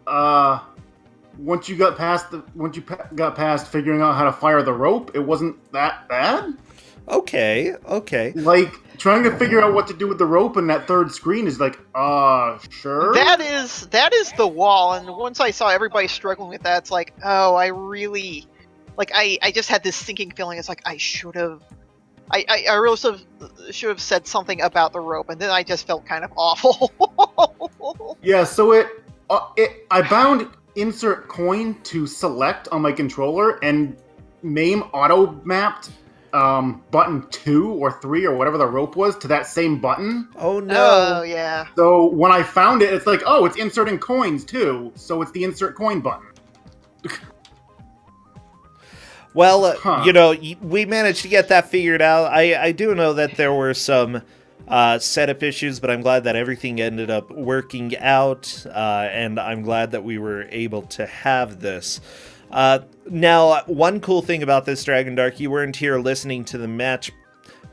once you got past figuring out how to fire the rope, it wasn't that bad. Okay. Like, trying to figure out what to do with the rope in that third screen is like, sure. That is the wall, and once I saw everybody struggling with that, it's like, oh, I really, like, I just had this sinking feeling. It's like I should have, I really should have said something about the rope, and then I just felt kind of awful. Yeah, so I bound insert coin to select on my controller, and MAME auto-mapped button 2 or 3 or whatever the rope was to that same button. Oh, no. Oh, yeah. So when I found it, it's like, oh, it's inserting coins, too. So it's the insert coin button. Well, we managed to get that figured out. I do know that there were some setup issues, but I'm glad that everything ended up working out, and I'm glad that we were able to have this. Now, one cool thing about this, Dragon Dark, you weren't here listening to the match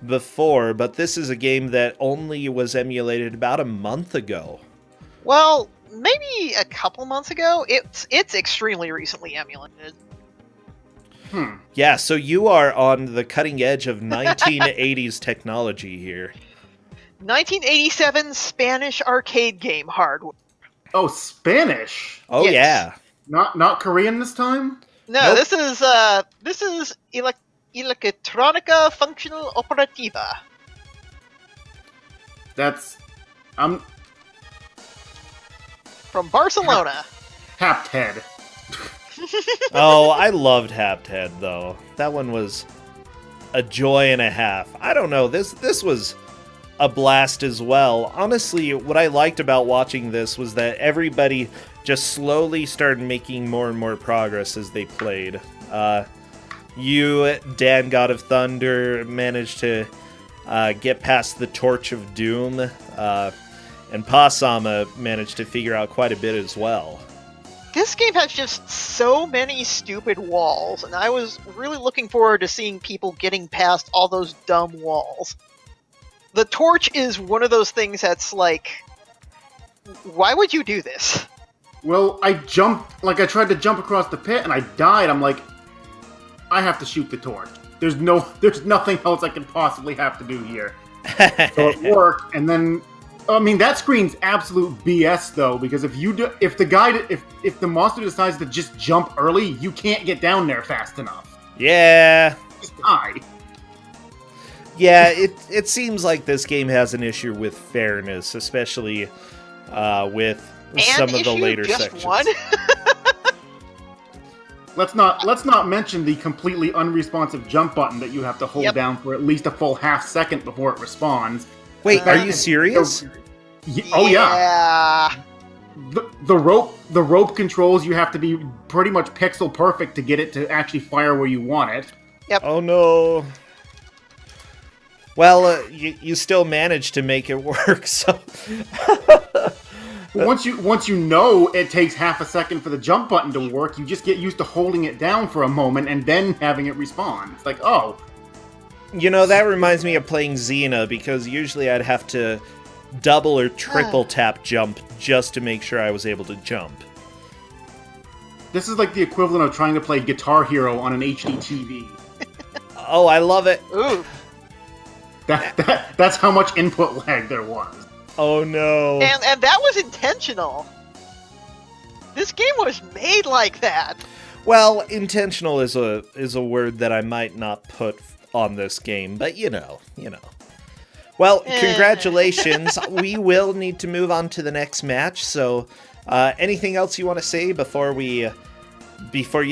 before, but this is a game that only was emulated about a month ago. Well, maybe a couple months ago. It's extremely recently emulated. Yeah, so you are on the cutting edge of 1980s technology here. 1987 Spanish arcade game hardware. Oh, Spanish? Oh, Yes. yeah. Not Korean this time? No, Nope. this is Electronica Functional Operativa. From Barcelona. Hapthead. Oh, I loved Hapthead, though. That one was a joy and a half. I don't know, this was a blast as well. Honestly, what I liked about watching this was that everybody just slowly started making more and more progress as they played. You, Dan God of Thunder, managed to get past the Torch of Doom, and Pasama managed to figure out quite a bit as well. This game has just so many stupid walls, and I was really looking forward to seeing people getting past all those dumb walls. The torch is one of those things that's like, why would you do this? Well, I tried to jump across the pit and I died. I'm like, I have to shoot the torch. There's nothing else I could possibly have to do here. So it worked, and then, I mean, that screen's absolute BS though, because if the monster decides to just jump early, you can't get down there fast enough. Yeah. Just die. Yeah, it seems like this game has an issue with fairness, especially with some of the later sections. One? Let's not mention the completely unresponsive jump button that you have to hold down for at least a full half second before it responds. Wait, are you serious? Oh yeah. The rope controls, you have to be pretty much pixel perfect to get it to actually fire where you want it. Yep. Oh no. Well, you still managed to make it work, so... Once you know it takes half a second for the jump button to work, you just get used to holding it down for a moment and then having it respond. It's like, oh. You know, that reminds me of playing Xena, because usually I'd have to double or triple tap jump just to make sure I was able to jump. This is like the equivalent of trying to play Guitar Hero on an HD TV. Oh, I love it. Ooh. That's how much input lag there was. Oh no. And that was intentional. This game was made like that. Well, intentional is a word that I might not put on this game, but you know. Well, congratulations. We will need to move on to the next match, so anything else you want to say before you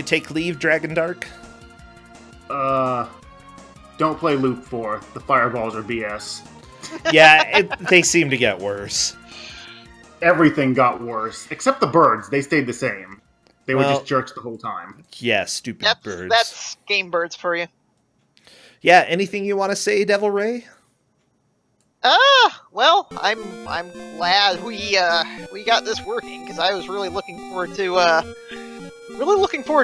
take leave, Dragon Dark? Don't play Loop 4. The fireballs are BS. Yeah, they seem to get worse. Everything got worse, except the birds. They stayed the same. They were just jerks the whole time. Yeah, stupid birds. That's game birds for you. Yeah, anything you want to say, Devil Ray? Well, I'm glad we got this working, because I was really looking forward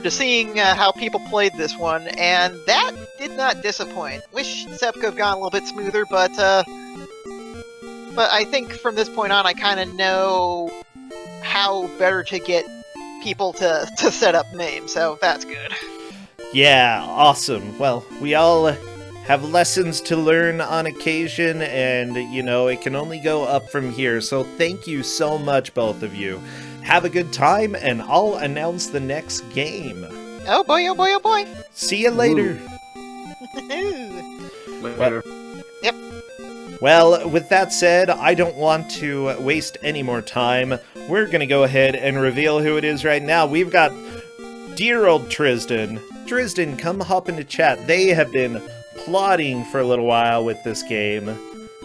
to seeing how people played this one, and that did not disappoint. Wish Zep could have gone a little bit smoother, but I think from this point on, I kind of know how better to get people to set up names, so that's good. Yeah, awesome. Well, we all have lessons to learn on occasion, and, it can only go up from here. So thank you so much, both of you. Have a good time, and I'll announce the next game. Oh boy, oh boy, oh boy. See you later. Later. Yep. Well, with that said, I don't want to waste any more time. We're going to go ahead and reveal who it is right now. We've got dear old Tristan. Tristan, come hop into chat. They have been plotting for a little while with this game.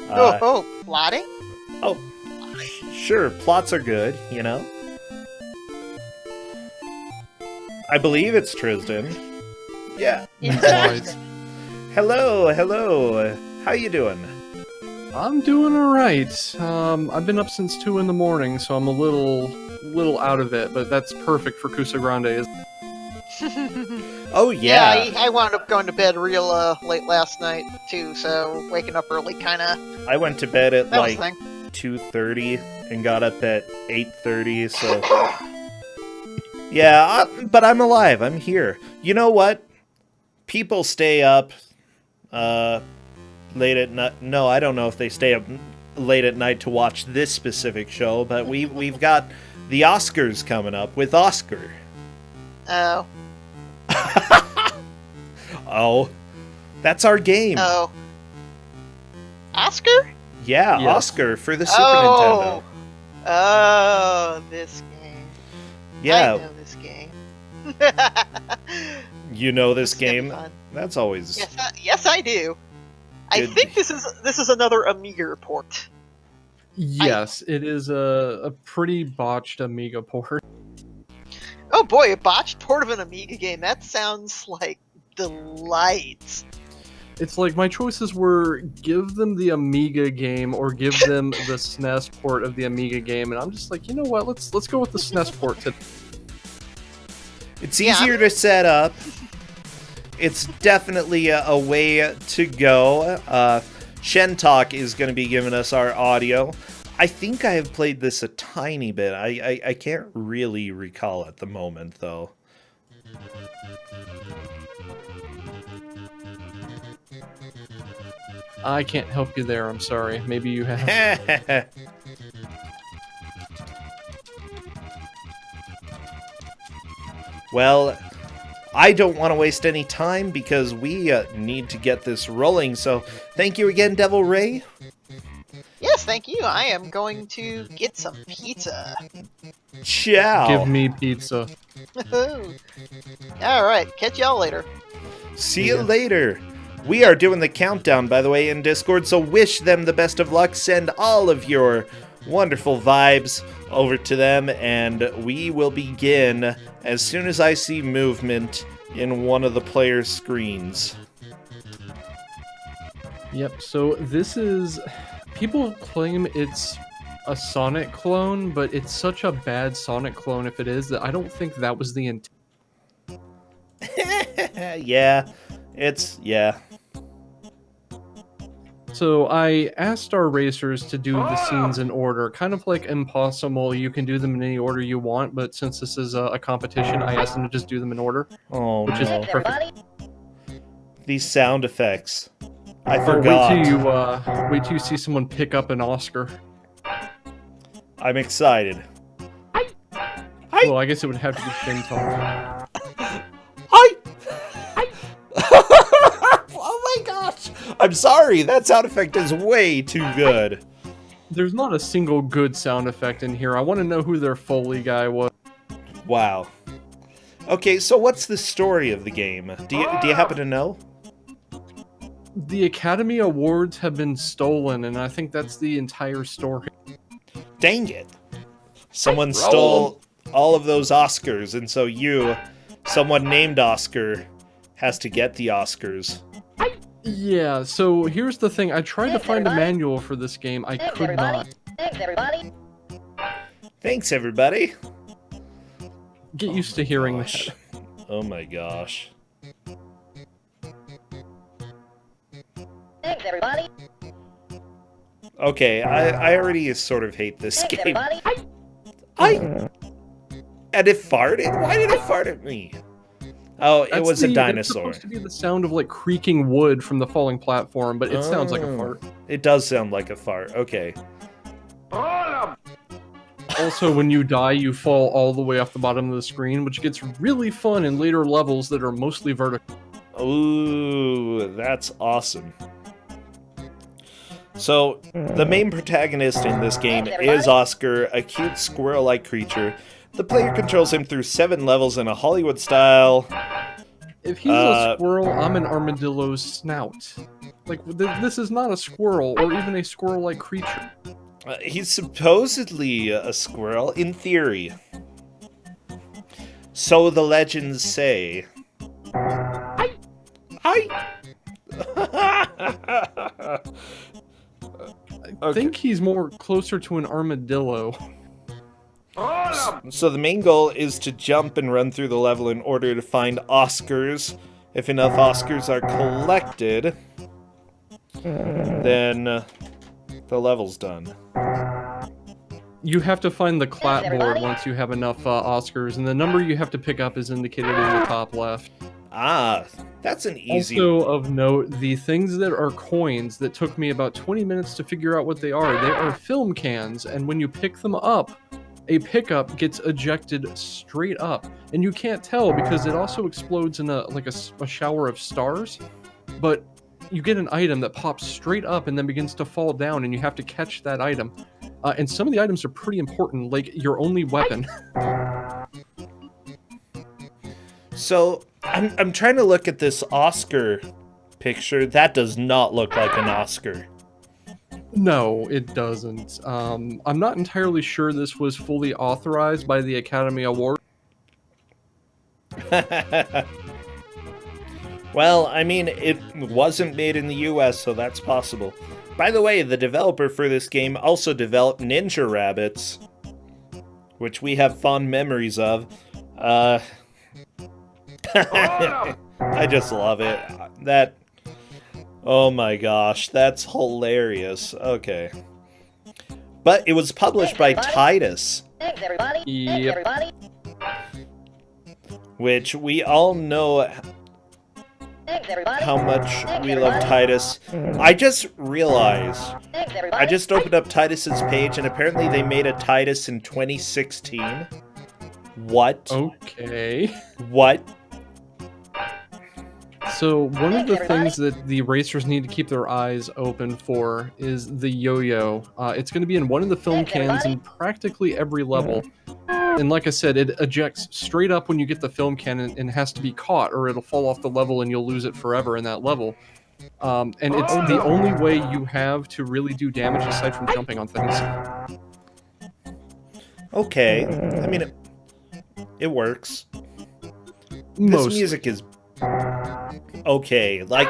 Plotting? Oh, sure, plots are good, I believe it's Tristan. Yeah. Hello. How you doing? I'm doing alright. I've been up since 2 in the morning, so I'm a little out of it, but that's perfect for Kusogr4nde. Oh, yeah. Yeah, I wound up going to bed real late last night, too, so waking up early kinda... I went to bed at that was like the thing. 2:30 and got up at 8:30, so... Yeah, but I'm alive. I'm here. You know what? People stay up late at night. No, I don't know if they stay up late at night to watch this specific show, but we've got the Oscars coming up with Oscar. Oh. Oh, that's our game. Oh. Oscar? Yeah, Yes. Oscar for the Super Nintendo. Oh, this game. Yeah, I know this game. you know this It's gonna be game. fun. That's always Yes, I do. I Good. think this is another Amiga port. Yes, it is a pretty botched Amiga port. Oh boy, a botched port of an Amiga game. That sounds like delight. It's like my choices were give them the Amiga game or give them the SNES port of the Amiga game, and I'm just like, you know what? Let's go with the SNES port today. It's Yeah. easier to set up. It's definitely a way to go. Shentalk is going to be giving us our audio. I think I have played this a tiny bit. I can't really recall at the moment, though. I can't help you there, I'm sorry. Maybe you have. Well, I don't want to waste any time because we need to get this rolling. So thank you again, Devil Ray. Yes, thank you. I am going to get some pizza. Ciao. Give me pizza. Alright, catch y'all later. See you later. We are doing the countdown, by the way, in Discord, so wish them the best of luck. Send all of your wonderful vibes over to them, and we will begin as soon as I see movement in one of the player's screens. Yep, so this is... People claim it's a Sonic clone, but it's such a bad Sonic clone if it is that I don't think that was the intent. Yeah. So I asked our racers to do the scenes in order, kind of like Impossible. You can do them in any order you want, but since this is a competition, I asked them to just do them in order, Oh, which is no. perfect. These sound effects. I Or forgot. wait till you see someone pick up an Oscar. I'm excited. Well, I guess it would have to be Shin Talk. Oh my gosh! I'm sorry, that sound effect is way too good. There's not a single good sound effect in here. I want to know who their Foley guy was. Wow. Okay, so what's the story of the game? Do you happen to know? The Academy Awards have been stolen, and I think that's the entire story. Dang it. Someone stole all of those Oscars, and so someone named Oscar, has to get the Oscars. Yeah, so here's the thing. I tried to find a manual for this game. I could not. Thanks, everybody. Get used to hearing Gosh. that. Oh my gosh. Thanks, everybody. Okay, I already sort of hate this Thanks, game. everybody. And it farted? Why did it fart at me? Oh, it was a It's dinosaur. supposed to be the sound of like creaking wood from the falling platform, but it sounds like a fart. It does sound like a fart. Okay. Also, when you die, you fall all the way off the bottom of the screen, which gets really fun in later levels that are mostly vertical. Ooh, that's awesome. So, the main protagonist in this game is Oscar, a cute squirrel-like creature. The player controls him through 7 levels in a Hollywood style. If he's a squirrel, I'm an armadillo's snout. Like, this is not a squirrel or even a squirrel-like creature. He's supposedly a squirrel, in theory. So the legends say. I think he's more closer to an armadillo. So the main goal is to jump and run through the level in order to find Oscars. If enough Oscars are collected, then the level's done. You have to find the clapboard once you have enough Oscars, and the number you have to pick up is indicated in the top left. Ah, that's an easy... Also of note, the things that are coins that took me about 20 minutes to figure out what they are film cans, and when you pick them up, a pickup gets ejected straight up, and you can't tell because it also explodes in a shower of stars, but you get an item that pops straight up and then begins to fall down, and you have to catch that item. And some of the items are pretty important, like your only weapon. So, I'm trying to look at this Oscar picture. That does not look like an Oscar. No, it doesn't. I'm not entirely sure this was fully authorized by the Academy Award. Well, I mean, it wasn't made in the US, so that's possible. By the way, the developer for this game also developed Ninja Rabbits, which we have fond memories of. I just love it. Oh my gosh, that's hilarious. Okay. But it was published by Titus. Thanks, everybody. Yep. Thanks, everybody. Which we all know Thanks, everybody. how much we love Titus. I just realized, Thanks, everybody. I just opened up Titus's page, and apparently they made a Titus in 2016. What? Okay. What? So one of the things that the racers need to keep their eyes open for is the yo-yo. It's going to be in one of the film cans in practically every level. And like I said, it ejects straight up when you get the film can and has to be caught, or it'll fall off the level and you'll lose it forever in that level. And it's the only way you have to really do damage aside from jumping on things. Okay. I mean, it works. This Most. music is okay. Like,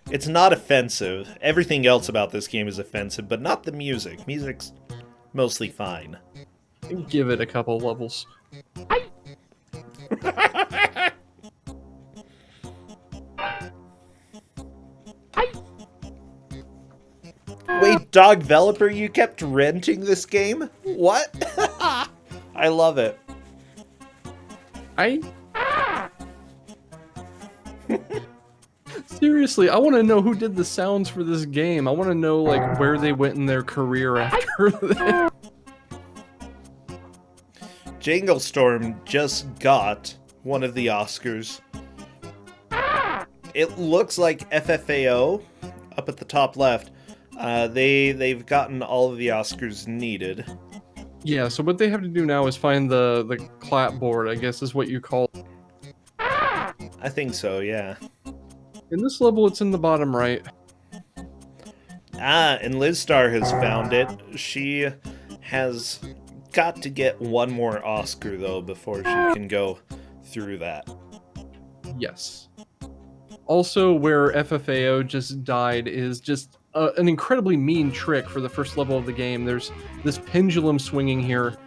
it's not offensive. Everything else about this game is offensive, but not the music. Music's mostly fine. Give it a couple levels. Wait, dog developer, you kept renting this game? What? I love it. Seriously, I want to know who did the sounds for this game. I want to know, like, where they went in their career after this. Jangle Storm just got one of the Oscars. It looks like FFAO up at the top left. They've gotten all of the Oscars needed. Yeah, so what they have to do now is find the clapboard, I guess is what you call it. I think so, yeah. In this level, it's in the bottom right. Ah, and Liz Star has found it. She has got to get one more Oscar, though, before she can go through that. Yes. Also, where FFAO just died is just an incredibly mean trick for the first level of the game. There's this pendulum swinging here.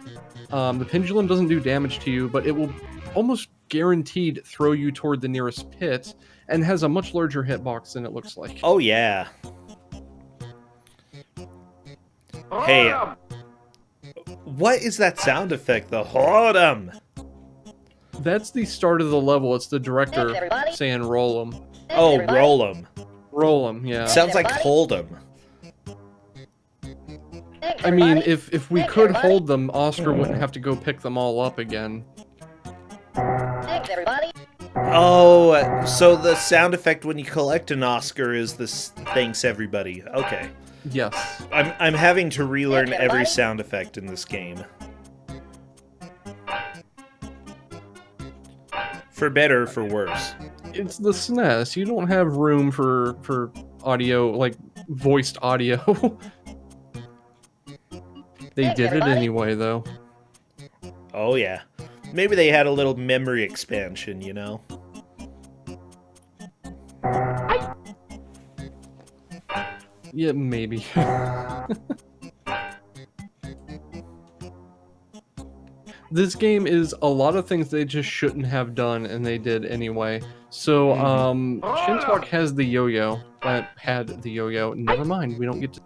The pendulum doesn't do damage to you, but it will almost guaranteed throw you toward the nearest pit, and has a much larger hitbox than it looks like. Oh, yeah. Hey, what is that sound effect, the Hodem? That's the start of the level. It's the director Thanks, everybody. saying roll 'em. Oh, everybody. roll 'em. Roll 'em, yeah. Sounds like everybody. hold 'em. Thanks, I mean, everybody. if we Thanks, could everybody. hold them, Oscar wouldn't have to go pick them all up again. Thanks, everybody. Oh, so the sound effect when you collect an Oscar is this thanks everybody. Okay. Yes. I'm having to relearn Thanks, every everybody. sound effect in this game. For better or for worse. It's the SNES. You don't have room for audio, like voiced audio. They Thanks, did it everybody. anyway, though. Oh yeah. Maybe they had a little memory expansion, you know? Yeah, maybe. This game is a lot of things they just shouldn't have done, and they did anyway. So, Shintalk has the yo-yo. Had the yo-yo. Never mind, we don't get to...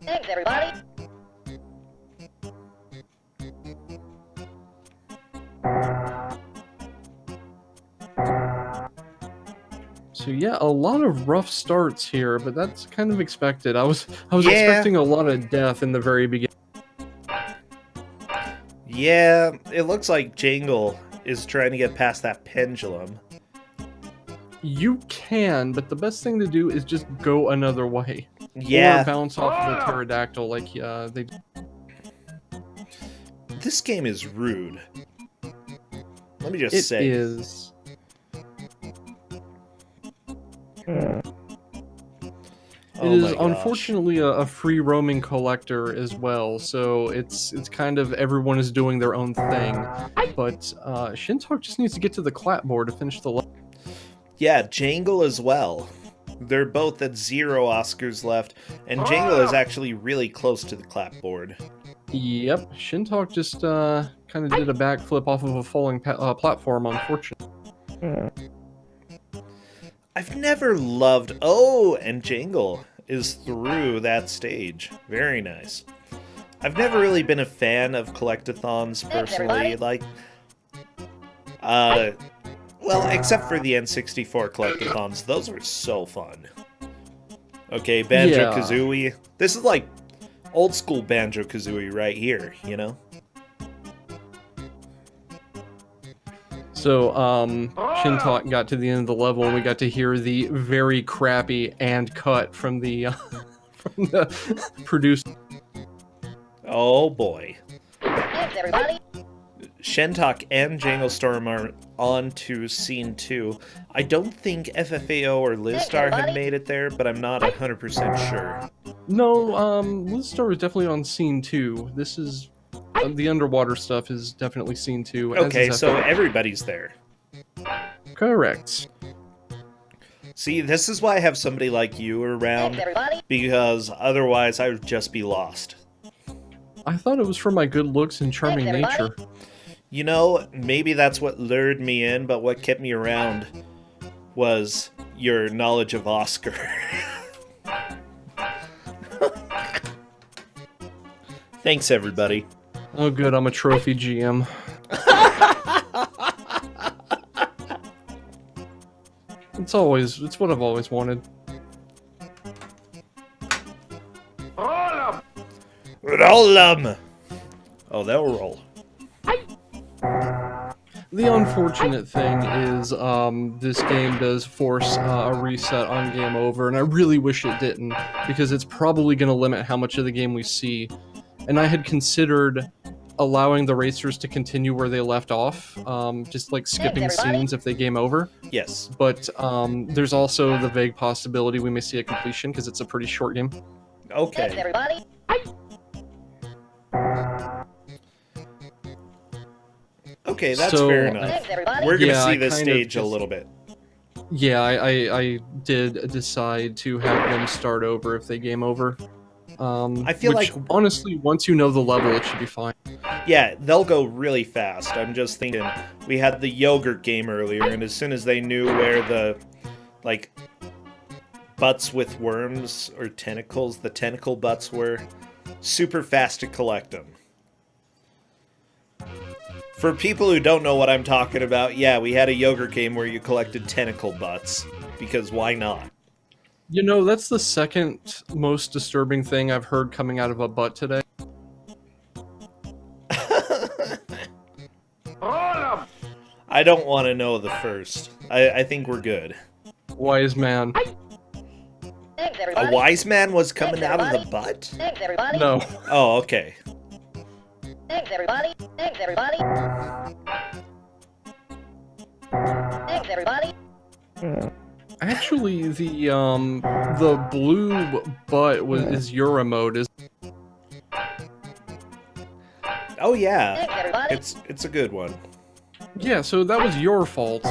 Thanks, everybody. So yeah, a lot of rough starts here, but that's kind of expected. I was Yeah. expecting a lot of death in the very beginning. Yeah, it looks like Jangle is trying to get past that pendulum. You can, but the best thing to do is just go another way. Yeah. Or bounce off of the pterodactyl like they... This game is rude. Let me just It say. is. Oh It is my gosh. unfortunately a free roaming collector as well, so it's kind of everyone is doing their own thing. But Shintalk just needs to get to the clapboard to finish the level. Yeah, Jangle as well. They're both at 0 Oscars left, and Jangle is actually really close to the clapboard. Yep, Shintalk just kind of did a backflip off of a falling platform, unfortunately. I've never loved... Oh, and Jangle is through that stage. Very nice. I've never really been a fan of collectathons personally. everybody. Well, except for the N64 collectathons. Those were so fun. Okay, Banjo-Kazooie. This is like old school Banjo-Kazooie right here, you know? So, Shintalk got to the end of the level, and we got to hear the very crappy and cut from the from the producer. Oh boy. Thanks, everybody. Shintalk and Jangle Storm are on to Scene 2. I don't think FFAO or Lizstar have made it there, but I'm not 100% sure. No, Lizstar was definitely on Scene 2. This is the underwater stuff is definitely Scene 2. Okay, so everybody's there. Correct. See, this is why I have somebody like you Thanks, around, everybody. because otherwise I would just be lost. I thought it was for my good looks and charming Thanks, everybody. nature. You know, maybe that's what lured me in, but what kept me around was your knowledge of Oscar. Thanks, everybody. Oh, good, I'm a trophy GM. It's what I've always wanted. Roll them! Oh, they'll roll. The unfortunate thing is, this game does force a reset on game over, and I really wish it didn't, because it's probably going to limit how much of the game we see. And I had considered allowing the racers to continue where they left off, just like skipping everybody. scenes if they game over. Yes. But there's also the vague possibility we may see a completion, because it's a pretty short game. Thanks, Okay. everybody. Okay, that's So- fair enough. Thanks, everybody. We're gonna Yeah, see I this kind of stage a just- little bit. Yeah, I did decide to have them start over if they game over. I feel which, like- honestly, once you know the level, it should be fine. Yeah, they'll go really fast. I'm just thinking, we had the yogurt game earlier, and as soon as they knew where the, like, butts with worms or tentacles. The tentacle butts were super fast to collect them. For people who don't know what I'm talking about, yeah, we had a yogurt game where you collected tentacle butts, because why not? You know, that's the second most disturbing thing I've heard coming out of a butt today. I don't want to know the first. I think we're good. Wise man. Thanks, A everybody. wise man was coming out of the butt? Thanks, everybody. No. Oh, okay. Thanks, everybody. Thanks, everybody. Thanks, everybody. Actually, the blue butt is your remote. Is Oh yeah, Thanks, everybody. it's a good one. yeah. So that was your fault.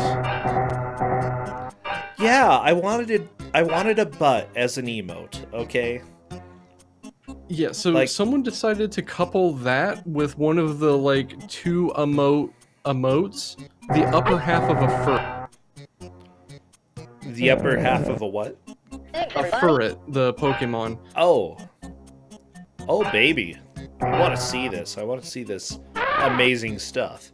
Yeah, I wanted a butt as an emote. Okay. Yeah. So Like- someone decided to couple that with one of the like two emotes, the upper half of a fur. The upper half of a what? Thanks, A everybody. furret, the Pokemon. Oh. Oh baby. I want to see this. I want to see this amazing stuff.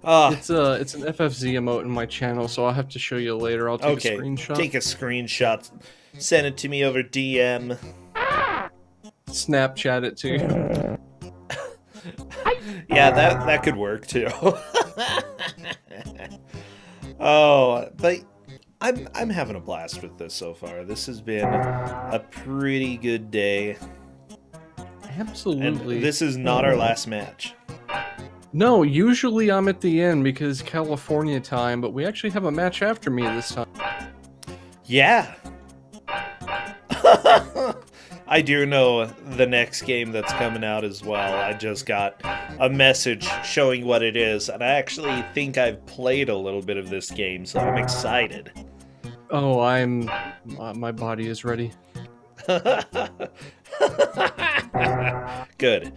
It's an FFZ emote in my channel, so I'll have to show you later. I'll take Okay, a screenshot. take a screenshot, send it to me over DM. Snapchat it to you. Yeah, that could work too. Oh, but I'm having a blast with this so far. This has been a pretty good day, and Absolutely. this is not our last match. No, usually I'm at the end because California time, but we actually have a match after me this time. Yeah. I do know the next game that's coming out as well. I just got a message showing what it is, and I actually think I've played a little bit of this game, so I'm excited. Oh, my body is ready. Good.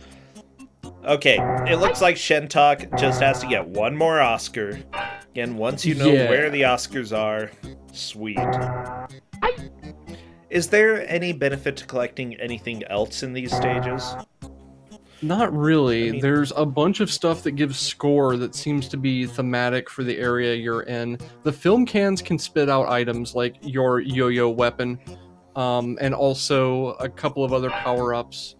Okay, it looks like Shentok just has to get one more Oscar. Again, once you know Yeah. where the Oscars are, sweet. Is there any benefit to collecting anything else in these stages? Not really. I mean- There's a bunch of stuff that gives score that seems to be thematic for the area you're in. The film cans can spit out items like your yo-yo weapon, and also a couple of other power-ups.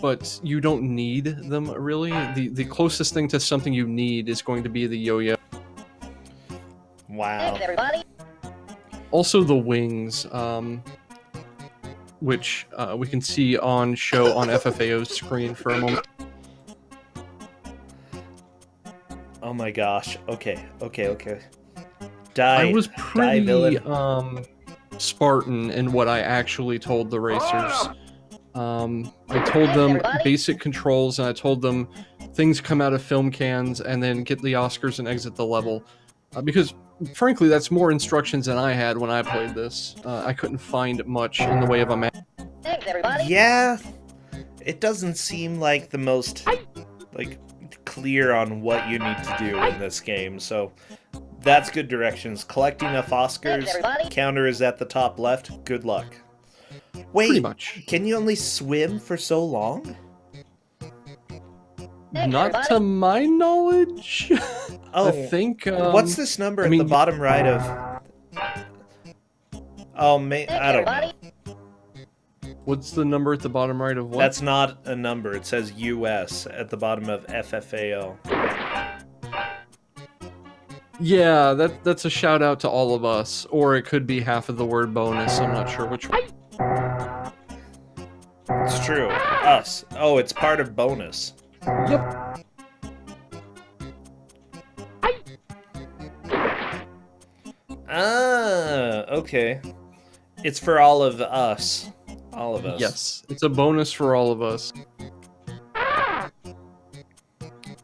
But you don't need them, really. The closest thing to something you need is going to be the yo-yo. Wow. Thanks, everybody. Also the wings, which we can see on show on FFAO's screen for a moment. Oh my gosh. Okay. Die. I was die, pretty villain. Spartan in what I actually told the racers. I told them basic controls, and I told them things come out of film cans, and then get the Oscars and exit the level. Because, frankly, that's more instructions than I had when I played this. I couldn't find much in the way of a map. Thanks, everybody. Yeah. It doesn't seem like the most clear on what you need to do in this game, so that's good directions. Collect enough Oscars. Counter is at the top left. Good luck. Wait, Pretty much. can you only swim for so long? Thanks, Not everybody. to my knowledge. Oh, I think. what's this number I at mean- the bottom right of? Oh, Thanks, I don't know. everybody. What's the number at the bottom right of what? That's not a number. It says US at the bottom of FFAO. Yeah, that's a shout out to all of us, or it could be half of the word bonus. I'm not sure which one. It's true. Us. Oh, it's part of bonus. Yep. Ah, okay. It's for all of us. All of us. Yes, it's a bonus for all of us.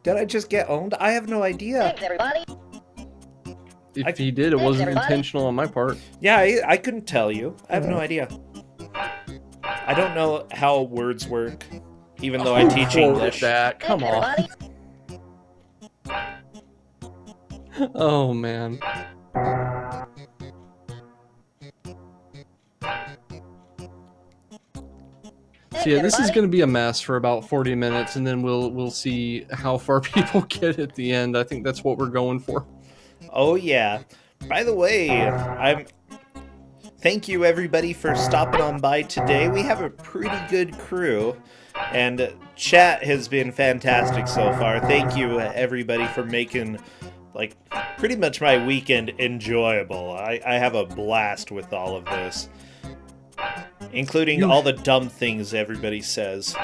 Did I just get owned? I have no idea. Thanks, everybody. If he did, it wasn't intentional on my part. Yeah, I couldn't tell you. I have no idea. I don't know how words work, even though I teach Quote English. that. Come Thanks, on. everybody. Oh man. So yeah, this is going to be a mess for about 40 minutes, and then we'll see how far people get at the end. I think that's what we're going for. Oh yeah. By the way, thank you everybody for stopping on by today. We have a pretty good crew, and chat has been fantastic so far. Thank you everybody for making like pretty much my weekend enjoyable. I have a blast with all of this, including all the dumb things everybody says.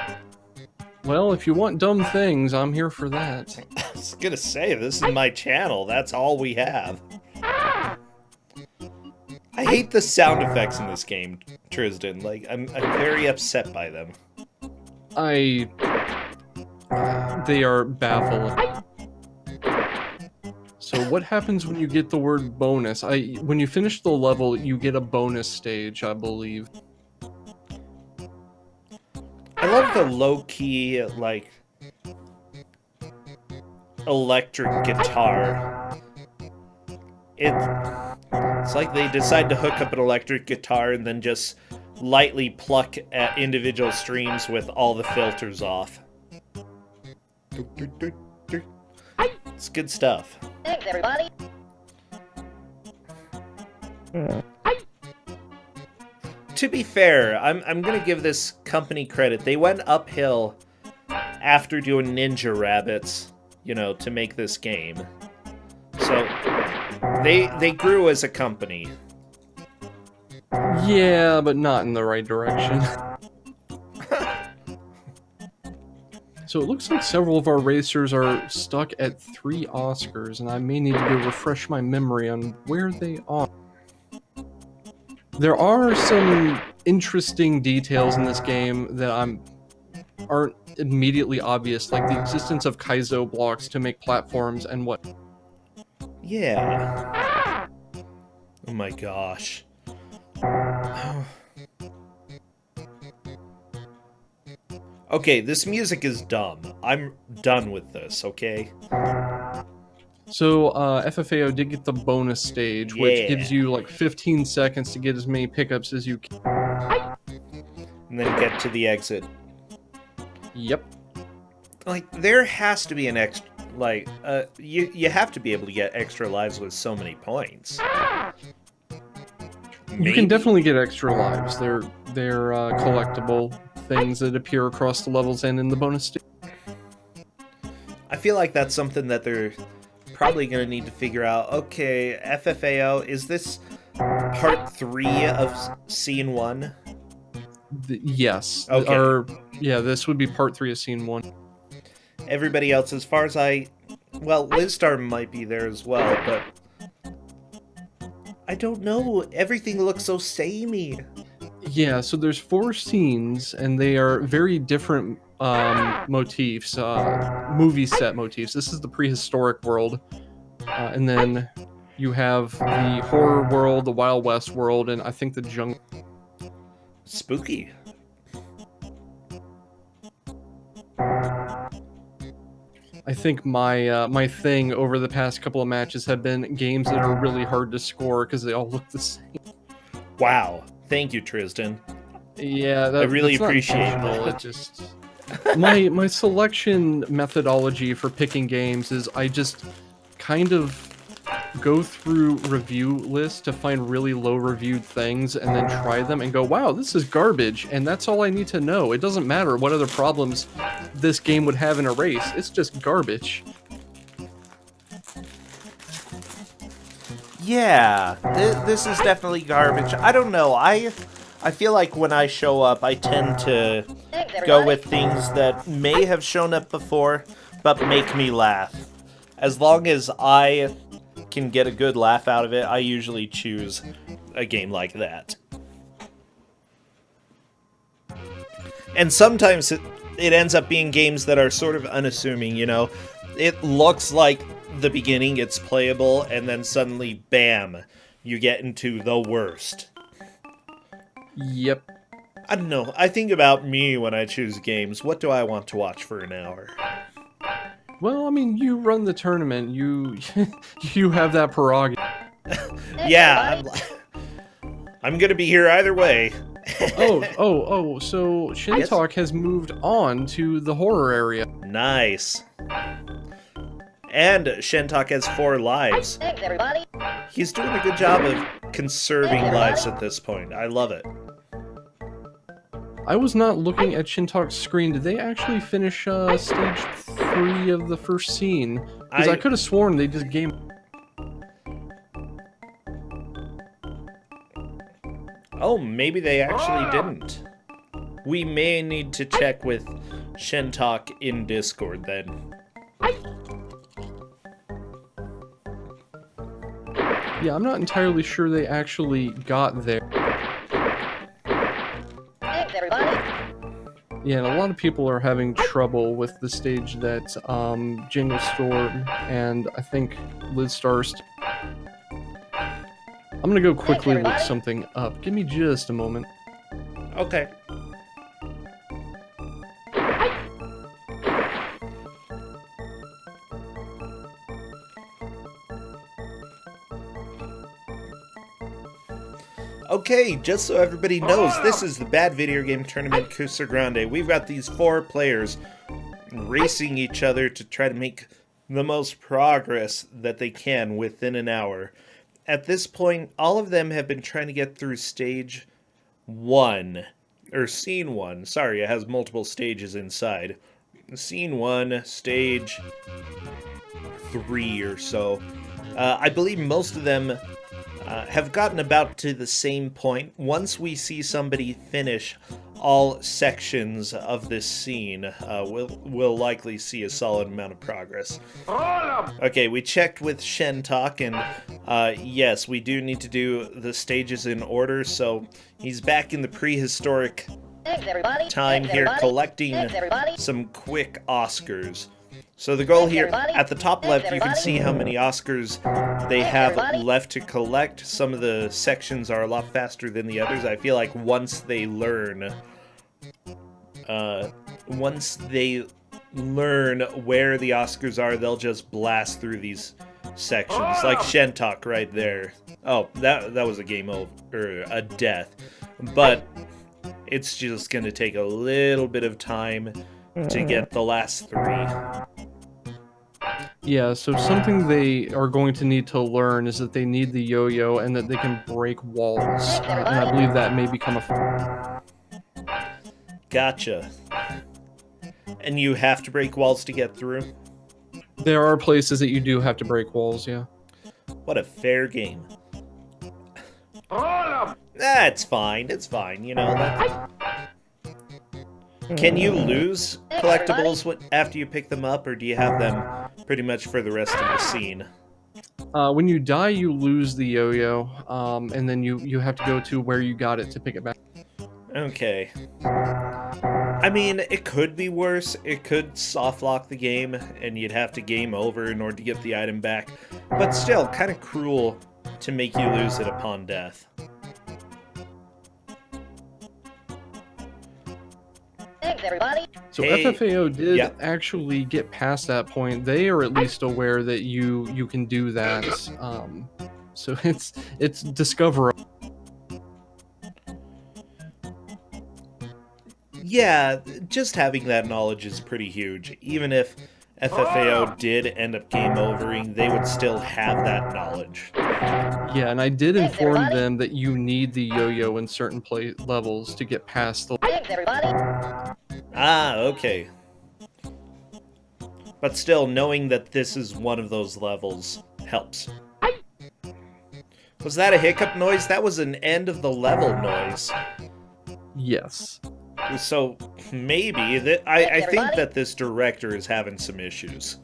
Well, if you want dumb things, I'm here for that. I was gonna say, this is my channel. That's all we have. I hate the sound effects in this game, Tristan. Like, I'm very upset by them. They are baffling. So what happens when you get the word bonus? When you finish the level, you get a bonus stage, I believe. I love the low-key, like, electric guitar. It's like they decide to hook up an electric guitar and then just lightly pluck at individual streams with all the filters off. It's good stuff. Thanks, everybody. To be fair, I'm gonna give this company credit. They went uphill after doing Ninja Rabbits, you know, to make this game. So they grew as a company. Yeah, but not in the right direction. So it looks like several of our racers are stuck at 3 Oscars, and I may need to go refresh my memory on where they are. There are some interesting details in this game that aren't immediately obvious, like the existence of Kaizo blocks to make platforms and what. Yeah. Oh my gosh. Okay, this music is dumb. I'm done with this, okay? So, FFAO did get the bonus stage, which Yeah. gives you like 15 seconds to get as many pickups as you can. And then get to the exit. Yep. Like, there has to be an extra... Like, you have to be able to get extra lives with so many points. You can definitely get extra lives. They're collectible things that appear across the levels and in the bonus stage. I feel like that's something that they're probably going to need to figure out. Okay, FFAO, is this part 3 of Scene 1? Yes. Okay. Yeah, this would be part 3 of Scene 1. Everybody else, as far as well, Lizstar might be there as well, but I don't know. Everything looks so samey. Yeah, so there's 4 scenes, and they are very different motifs, movie set motifs. This is the prehistoric world, and then you have the horror world, the Wild West world, and I think the jungle. Spooky. I think my thing over the past couple of matches have been games that are really hard to score because they all look the same. Wow. Thank you, Tristan. Yeah, I really that's not appreciate intentional, that. It just my selection methodology for picking games is I just kind of go through review lists to find really low reviewed things and then try them and go, wow, this is garbage, and that's all I need to know. It doesn't matter what other problems this game would have in a race. It's just garbage. Yeah, this is definitely garbage. I don't know. I feel like when I show up, I tend to Thanks, go everybody. with things that may have shown up before, but make me laugh. As long as I can get a good laugh out of it, I usually choose a game like that. And sometimes it ends up being games that are sort of unassuming, you know? It looks like the beginning, it's playable, and then suddenly, bam, you get into the worst. Yep. I don't know. I think about me when I choose games. What do I want to watch for an hour? Well, I mean, you run the tournament. You you have that prerogative. Yeah, I'm gonna be here either way. So Shintalk has moved on to the horror area. Nice. And Shentok has 4 lives. Thanks, everybody. He's doing a good job of conserving lives at this point. I love it. I was not looking at Shintalk's screen. Did they actually finish stage 3 of the first scene? Because I could have sworn they just gave. Oh, maybe they actually didn't. We may need to check with Shentok in Discord then. Yeah, I'm not entirely sure they actually got there. Thanks, everybody. Yeah, and a lot of people are having trouble with the stage that Jingle Storm and I think Liz Starst. I'm gonna go quickly look everybody. something up. Give me just a moment. Okay. Okay, just so everybody knows, this is the Bad Video Game Tournament Kusogr4nde. We've got these 4 players racing each other to try to make the most progress that they can within an hour. At this point, all of them have been trying to get through stage 1, or scene 1. Sorry, it has multiple stages inside. Scene 1, stage 3 or so. I believe most of them have gotten about to the same point. Once we see somebody finish all sections of this scene, we'll likely see a solid amount of progress. Okay, we checked with Shentok, and yes, we do need to do the stages in order, so he's back in the prehistoric Thanks, everybody. time Thanks, here everybody. collecting Thanks, everybody. some quick Oscars. So the goal here, at the top left, you can see how many Oscars they have left to collect. Some of the sections are a lot faster than the others. I feel like once they learn where the Oscars are, they'll just blast through these sections. Like Shentok right there. Oh, that was a game over, or a death. But it's just gonna take a little bit of time to get the last 3. Yeah, so something they are going to need to learn is that they need the yo-yo and that they can break walls. And I believe that may become a... Gotcha. And you have to break walls to get through? There are places that you do have to break walls, yeah. What a fair game. That's fine, it's fine, you know. Can you lose collectibles after you pick them up, or do you have them pretty much for the rest of the scene? When you die, you lose the yo-yo, and then you have to go to where you got it to pick it back. Okay. I mean, it could be worse. It could soft lock the game, and you'd have to game over in order to get the item back. But still, kind of cruel to make you lose it upon death. Thanks, everybody. So Hey, FFAO did yeah. actually get past that point. They are at least aware that you can do that. So it's discoverable. Yeah, just having that knowledge is pretty huge. Even if FFAO did end up game overing, they would still have that knowledge. Yeah, and I did inform them that you need the yo-yo in certain levels to get past the... Thanks, everybody. Ah, okay. But still, knowing that this is one of those levels helps. Was that a hiccup noise? That was an end of the level noise. Yes. So, maybe, I think that this director is having some issues.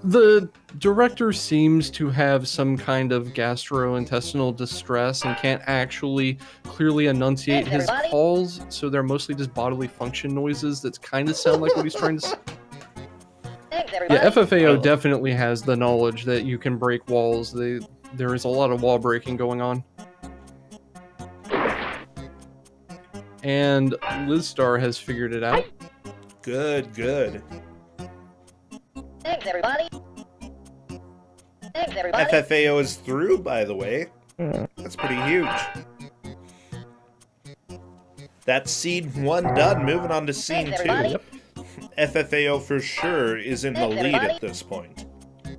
The director seems to have some kind of gastrointestinal distress and can't actually clearly enunciate his calls, so they're mostly just bodily function noises that kind of sound like what he's trying to say. Thanks, everybody. Yeah, FFAO definitely has the knowledge that you can break walls. There is a lot of wall breaking going on. And Lizstar has figured it out. Good, good. Thanks, Thanks, everybody. Thanks, everybody. FFAO is through, by the way. That's pretty huge. That's scene 1 done. Moving on to scene Thanks, 2. everybody. FFAO for sure is in the Thanks, lead everybody. at this point.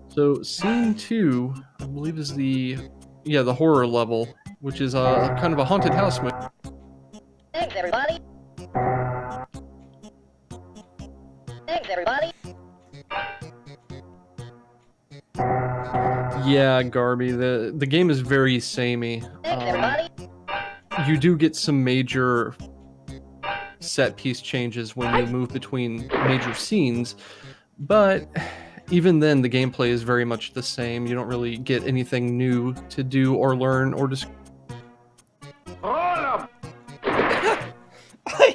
So scene 2, I believe, is the horror level, which is kind of a haunted house. Thanks, everybody. Thanks, everybody. Yeah, Garby, the game is very samey. Thanks, everybody. You do get some major set piece changes when you move between major scenes, but even then the gameplay is very much the same. You don't really get anything new to do or learn or just I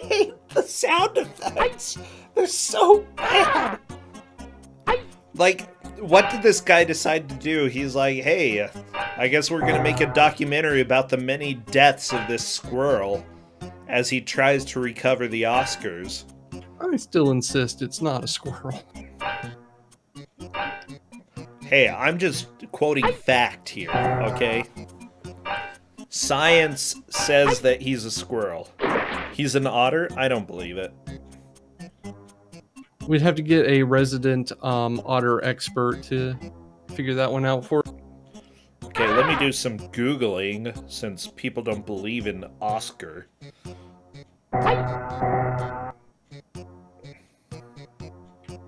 hate the sound effects. They're so bad. Like, what did this guy decide to do? He's like, hey, I guess we're gonna make a documentary about the many deaths of this squirrel as he tries to recover the Oscars. I still insist it's not a squirrel. Hey, I'm just quoting fact here, okay? Science says that he's a squirrel. He's an otter? I don't believe it. We'd have to get a resident otter expert to figure that one out for. Okay, let me do some Googling since people don't believe in Oscar.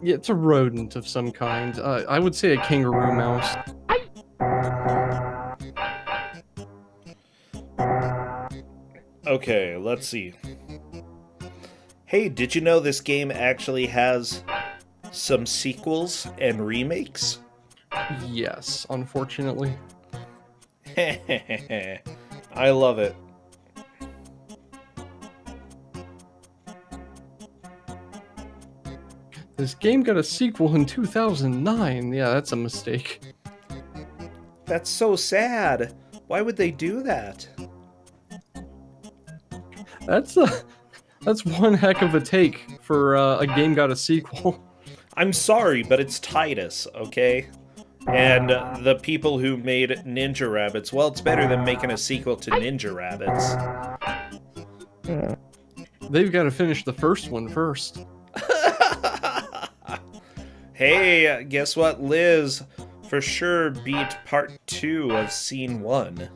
Yeah, it's a rodent of some kind. I would say a kangaroo mouse. Okay, let's see. Hey, did you know this game actually has some sequels and remakes? Yes, unfortunately. I love it. This game got a sequel in 2009. Yeah, that's a mistake. That's so sad. Why would they do that? That's one heck of a take for a game got a sequel. I'm sorry, but it's Titus, okay? And the people who made Ninja Rabbits, well, it's better than making a sequel to Ninja Rabbits. They've got to finish the first one first. Hey, guess what? Liz for sure beat part 2 of scene 1.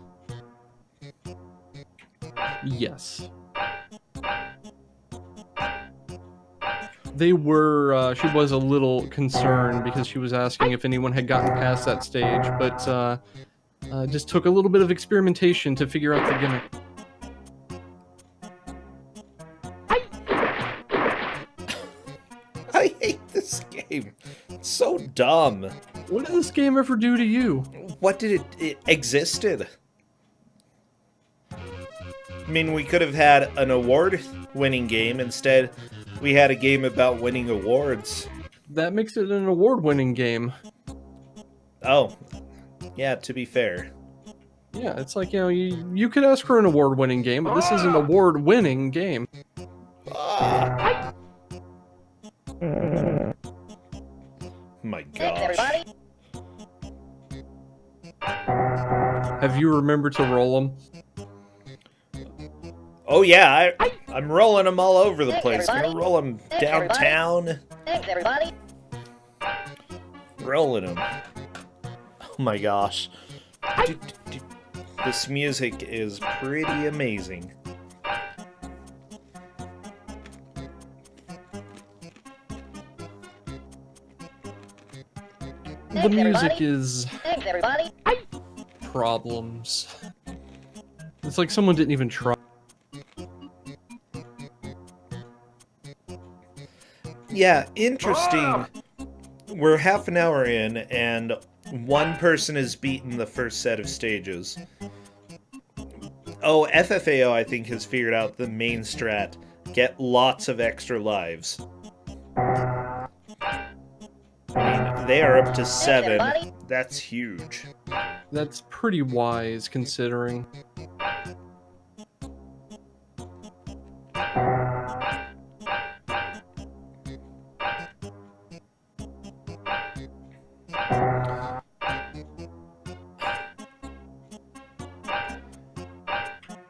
Yes. They were, she was a little concerned because she was asking if anyone had gotten past that stage, but just took a little bit of experimentation to figure out the gimmick. I hate this game. It's so dumb. What did this game ever do to you? What did it existed? I mean, we could have had an award-winning game. Instead, we had a game about winning awards. That makes it an award-winning game. Oh, yeah, to be fair. Yeah, it's like, you could ask for an award-winning game, but this is an award-winning game. Ah. My Thanks, gosh. everybody. Have you remembered to roll them? Oh yeah, I'm rolling them all over the Thanks, place. Gonna everybody. roll them Thanks, everybody. downtown. Thanks, everybody. Rolling them. Oh my gosh. This music is pretty amazing. The Thanks, music everybody. is Thanks, everybody. problems. It's like someone didn't even try. Yeah, interesting. We're half an hour in, and one person has beaten the first set of stages. Oh, FFAO, I think, has figured out the main strat. Get lots of extra lives. I mean, they are up to 7. everybody. That's huge. That's pretty wise, considering.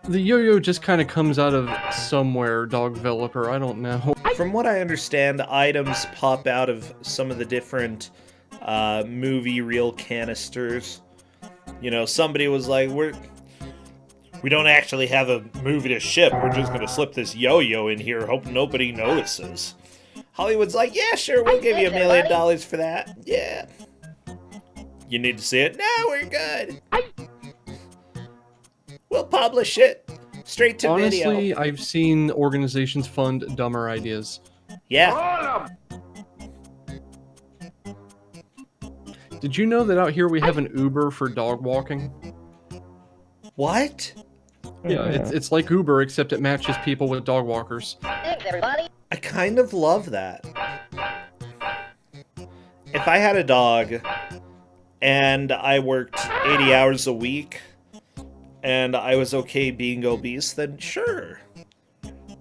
The yo-yo just kind of comes out of somewhere, dog developer. I don't know. From what I understand, items pop out of some of the different movie reel canisters. You know, somebody was like, we don't actually have a movie to ship. We're just gonna slip this yo-yo in here, hope nobody notices. Hollywood's like, yeah, sure, we'll give you $1 million for that. Yeah. You need to see it? No, we're good. We'll publish it straight to video. Honestly, I've seen organizations fund dumber ideas. Yeah. Did you know that out here we have an Uber for dog walking? What? Yeah, it's like Uber, except it matches people with dog walkers. Thanks, everybody. I kind of love that. If I had a dog and I worked 80 hours a week and I was okay being obese, then sure.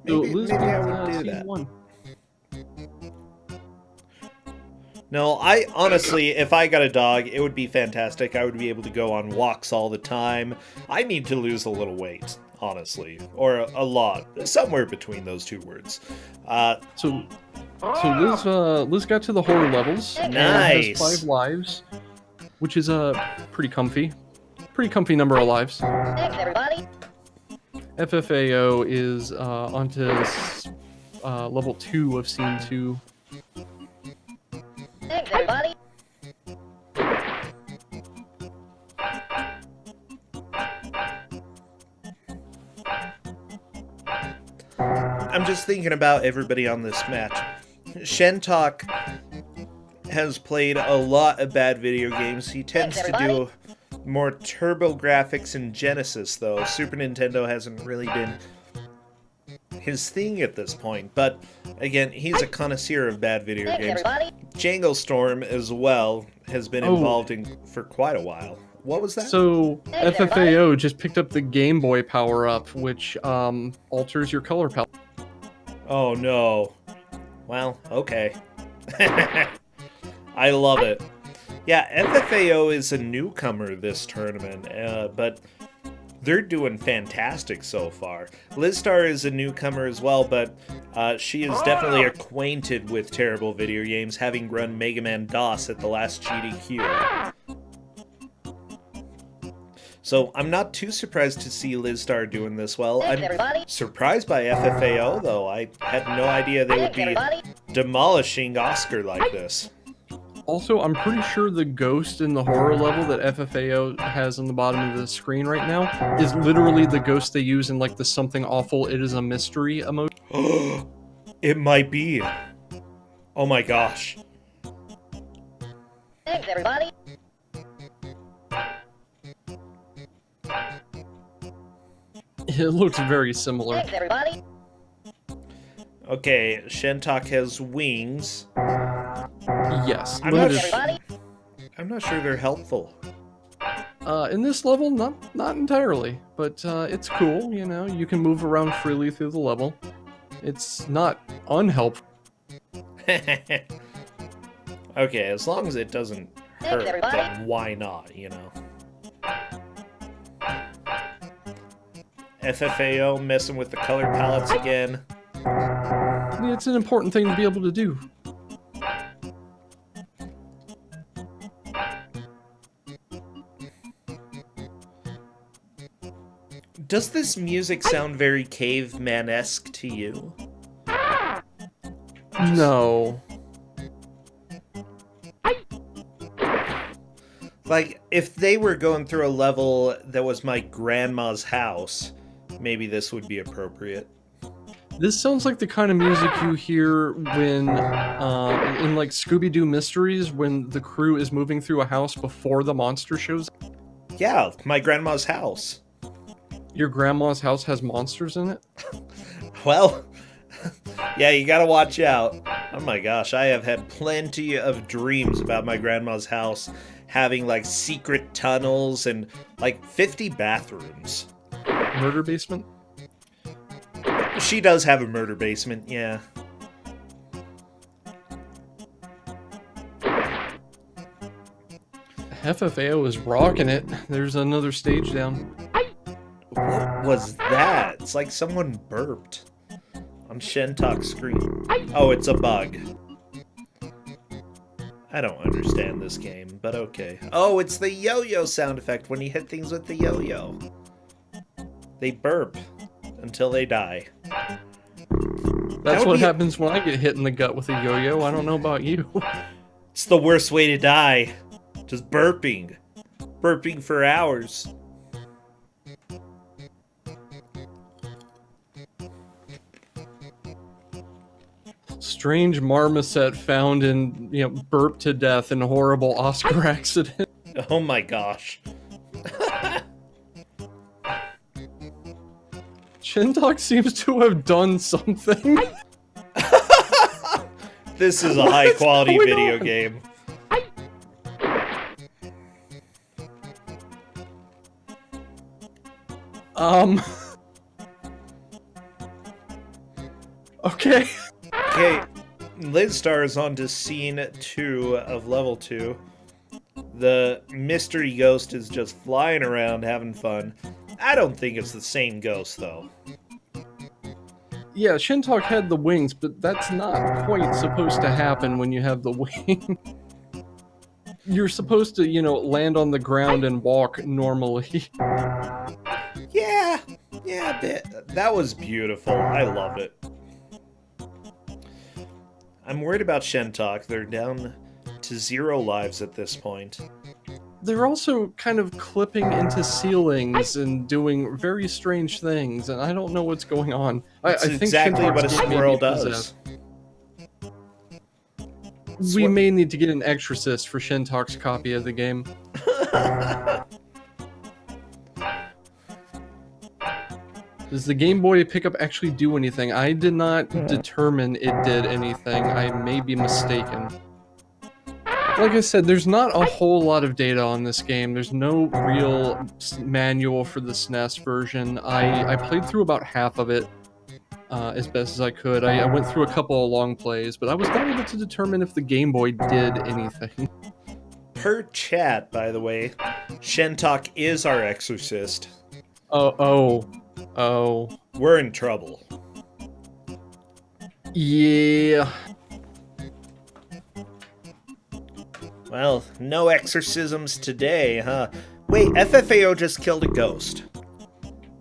Maybe I would do that. No, I honestly, if I got a dog, it would be fantastic. I would be able to go on walks all the time. I need to lose a little weight, honestly, or a lot, somewhere between those two words. So Liz got to the horror levels. And Nice. has 5 lives, which is pretty comfy number of lives. Thanks, everybody. FFAO is onto level 2 of scene 2. Thanks, everybody. I'm just thinking about everybody on this match. Shentok has played a lot of bad video games. He tends to do more turbo graphics in Genesis, though. Super Nintendo hasn't really been his thing at this point. But again, he's a connoisseur of bad video Thanks, games. everybody. Django Storm as well has been involved in for quite a while. What was that? So Thanks, FFAO just picked up the Game Boy power-up, which alters your color palette. Oh no. Well, okay. I love it. Yeah, FFAO is a newcomer this tournament, but they're doing fantastic so far. Lizstar is a newcomer as well, but she is definitely acquainted with terrible video games, having run Mega Man DOS at the last GDQ. So I'm not too surprised to see Lizstar doing this well. Thanks, I'm everybody. surprised by FFAO, though. I had no idea they would Thanks, be everybody. demolishing Oscar like this. Also, I'm pretty sure the ghost in the horror level that FFAO has on the bottom of the screen right now is literally the ghost they use in like the something awful, it is a mystery emoji. It might be. Oh my gosh. Thanks, everybody. It looks very similar. Thanks, everybody. Okay, Shentok has wings. Yes. I'm not Thanks, sh- everybody. I'm not sure they're helpful. In this level, not entirely, but it's cool. You know, you can move around freely through the level. It's not unhelpful. Okay, as long as it doesn't Thanks, hurt, everybody. then why not, you know? FFAO messing with the color palettes again. It's an important thing to be able to do. Does this music sound very caveman-esque to you? No. Like, if they were going through a level that was my grandma's house, maybe this would be appropriate. This sounds like the kind of music you hear when, in like Scooby-Doo Mysteries, when the crew is moving through a house before the monster shows up. Yeah, my grandma's house. Your grandma's house has monsters in it? Well, yeah, you gotta watch out. Oh my gosh, I have had plenty of dreams about my grandma's house having like secret tunnels and like 50 bathrooms. Murder basement? She does have a murder basement, yeah. FFAO is rocking it. There's another stage down. What was that? It's like someone burped on Shentalk's screen. Oh, it's a bug. I don't understand this game, but okay. Oh, it's the yo-yo sound effect when you hit things with the yo-yo. They burp until they die. That's what happens when I get hit in the gut with a yo-yo. I don't know about you. It's the worst way to die. Just burping. Burping for hours. Strange marmoset found in, burped to death in a horrible Oscar accident. Oh my gosh. Shintalk seems to have done something. This is a high quality video game. Okay. Okay, Lidstar is on to scene 2 of level 2. The mystery ghost is just flying around having fun. I don't think it's the same ghost, though. Yeah, Shintalk had the wings, but that's not quite supposed to happen when you have the wing. You're supposed to, land on the ground and walk normally. Yeah, a bit. That was beautiful. I love it. I'm worried about Shentalk. They're down to 0 lives at this point. They're also kind of clipping into ceilings and doing very strange things, and I don't know what's going on. I think exactly Shintalk's what a game may be squirrel does. possessed. We may need to get an exorcist for Shintalk's copy of the game. Does the Game Boy pickup actually do anything? I did not determine it did anything. I may be mistaken. Like I said, there's not a whole lot of data on this game. There's no real manual for the SNES version. I played through about half of it as best as I could. I went through a couple of long plays, but I was not able to determine if the Game Boy did anything. Per chat, by the way, Shentalk is our exorcist. Oh. We're in trouble. Yeah. Well, no exorcisms today, huh? Wait, FFAO just killed a ghost.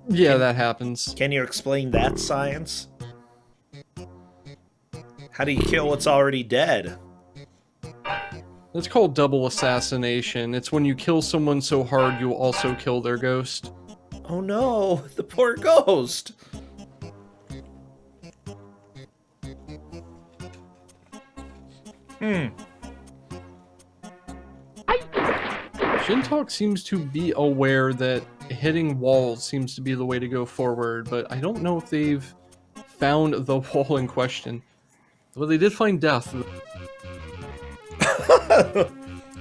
Yeah, that happens. Can you explain that science? How do you kill what's already dead? That's called double assassination. It's when you kill someone so hard you also kill their ghost. Oh no, the poor ghost! Shintalk seems to be aware that hitting walls seems to be the way to go forward, but I don't know if they've found the wall in question. Well, they did find death.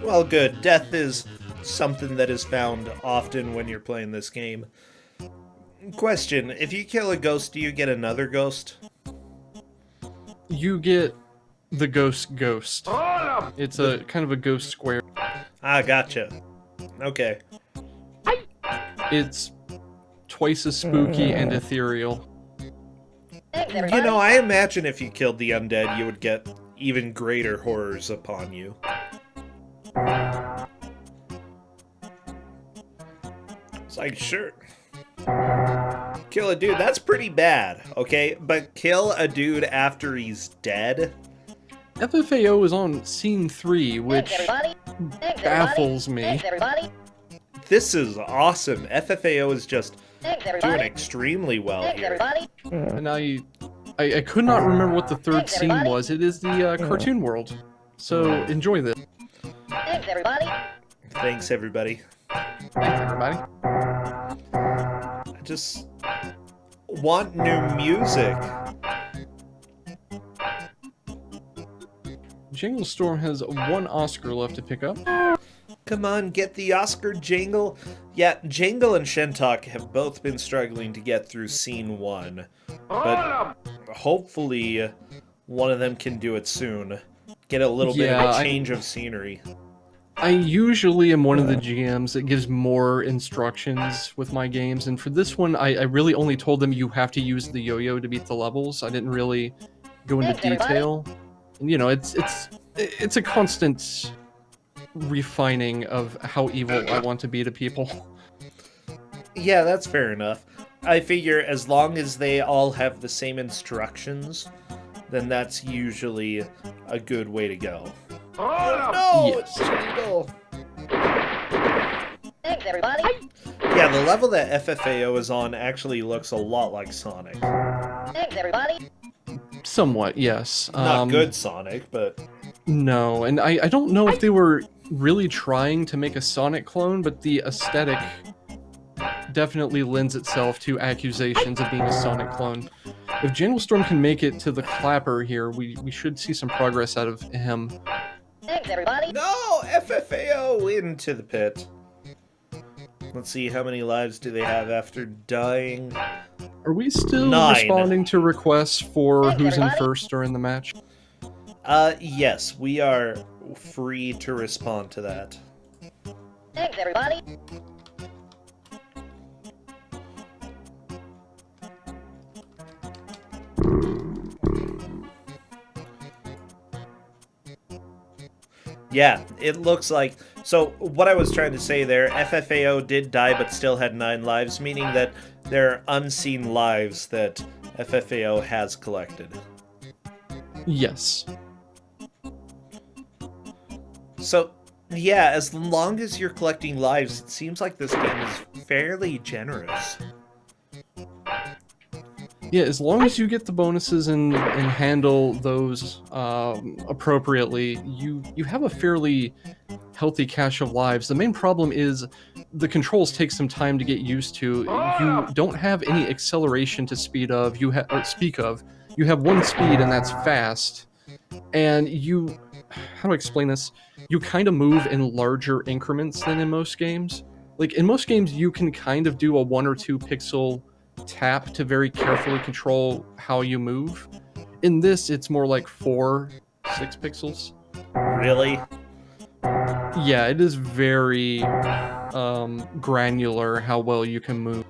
Well, good. Death is something that is found often when you're playing this game. Question, if you kill a ghost, do you get another ghost? You get the ghost. It's a kind of a ghost square. Ah, gotcha. Okay. It's twice as spooky and ethereal. You know, I imagine if you killed the undead, you would get even greater horrors upon you. It's like, sure. Kill a dude, that's pretty bad, okay? But kill a dude after he's dead? FFAO is on scene 3, which baffles me. This is awesome. FFAO is just doing extremely well here. And I could not remember what the third scene was. It is the cartoon world. So enjoy this. Thanks, everybody. Thanks, everybody. Thanks, everybody. I just want new music. Jingle Storm has 1 Oscar left to pick up. Come on, get the Oscar, Jangle. Yeah, Jangle and Shentalk have both been struggling to get through scene 1. But hopefully one of them can do it soon. Get a little bit of a change of scenery. I usually am one of the GMs that gives more instructions with my games, and for this one, I really only told them you have to use the yo-yo to beat the levels. I didn't really go into Thanks, everybody. detail. And, you know, it's a constant refining of how evil I want to be to people. Yeah, that's fair enough. I figure as long as they all have the same instructions, then that's usually a good way to go. Oh, no! Yes. Jingle! Thanks, everybody. Yeah, the level that FFAO is on actually looks a lot like Sonic. Thanks, everybody. Somewhat, yes. Not good Sonic, but... No, and I don't know if they were really trying to make a Sonic clone, but the aesthetic definitely lends itself to accusations of being a Sonic clone. If Janglestorm can make it to the clapper here, we should see some progress out of him. Thanks, everybody. No! FFAO into the pit. Let's see, how many lives do they have after dying? Are we still 9. responding to requests for Thanks, who's in everybody. first during the match? Yes, we are free to respond to that. Thanks, everybody. Yeah, it looks like... So, what I was trying to say there, FFAO did die but still had 9 lives, meaning that there are unseen lives that FFAO has collected. Yes. So, yeah, as long as you're collecting lives, it seems like this game is fairly generous. Yeah, as long as you get the bonuses and handle those appropriately, you have a fairly healthy cache of lives. The main problem is the controls take some time to get used to. You don't have any acceleration to speak of. You have one speed, and that's fast. And how to explain this? You kind of move in larger increments than in most games. Like in most games, you can kind of do a 1 or 2 pixel tap to very carefully control how you move. In this, it's more like 4, 6 pixels. Really? Yeah, it is very granular how well you can move.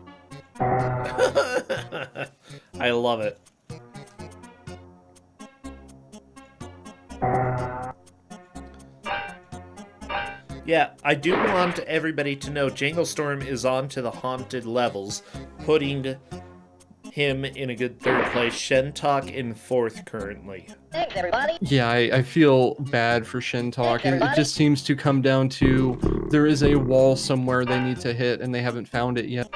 I love it. Yeah, I do want everybody to know Janglestorm is on to the haunted levels, putting him in a good 3rd place, Shentok in 4th currently. Thanks, everybody. Yeah, I feel bad for Shintalk. It just seems to come down to there is a wall somewhere they need to hit and they haven't found it yet.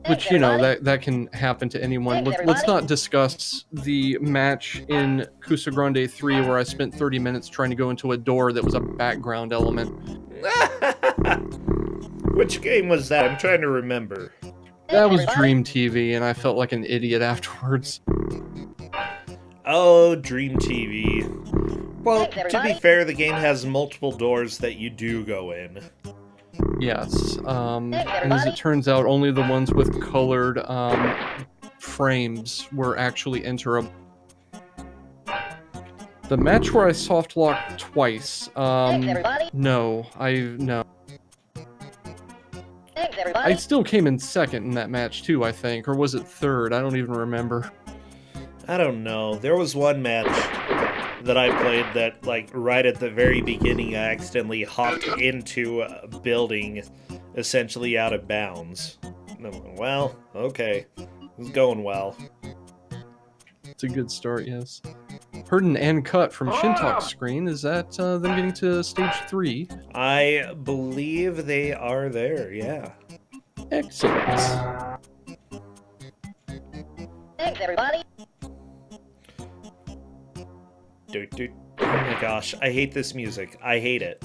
Which, you know, that can happen to anyone. Let's not discuss the match in Kusogr4nde 3 where I spent 30 minutes trying to go into a door that was a background element. Which game was that? I'm trying to remember. That was Dream TV, and I felt like an idiot afterwards. Oh, Dream TV. Well, Thanks, to be everybody. fair, the game has multiple doors that you do go in. Yes, and as it turns out, only the ones with colored frames were actually enterable. The match where I soft locked twice, Thanks, everybody. no. Thanks, I everybody. still came in 2nd in that match too, I think, or was it 3rd? I don't even remember. I don't know. There was one match that I played that, like, right at the very beginning, I accidentally hopped into a building essentially out of bounds. And I'm like, well, okay. It's going well. It's a good start, yes. Heard an and cut from Shintalk's screen. Is that them getting to stage 3? I believe they are there, yeah. Excellent. Thanks, everybody. Dude. Oh my gosh, I hate this music. I hate it.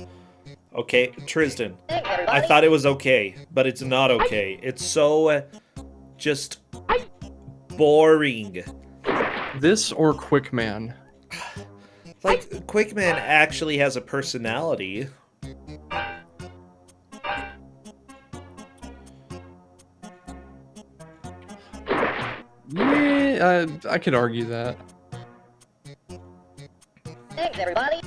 Okay, Tristan. Thanks, I everybody. thought it was okay, but it's not okay. It's so just boring. This or Quickman? Like, Quickman actually has a personality. Yeah, I could argue that. Thanks, everybody.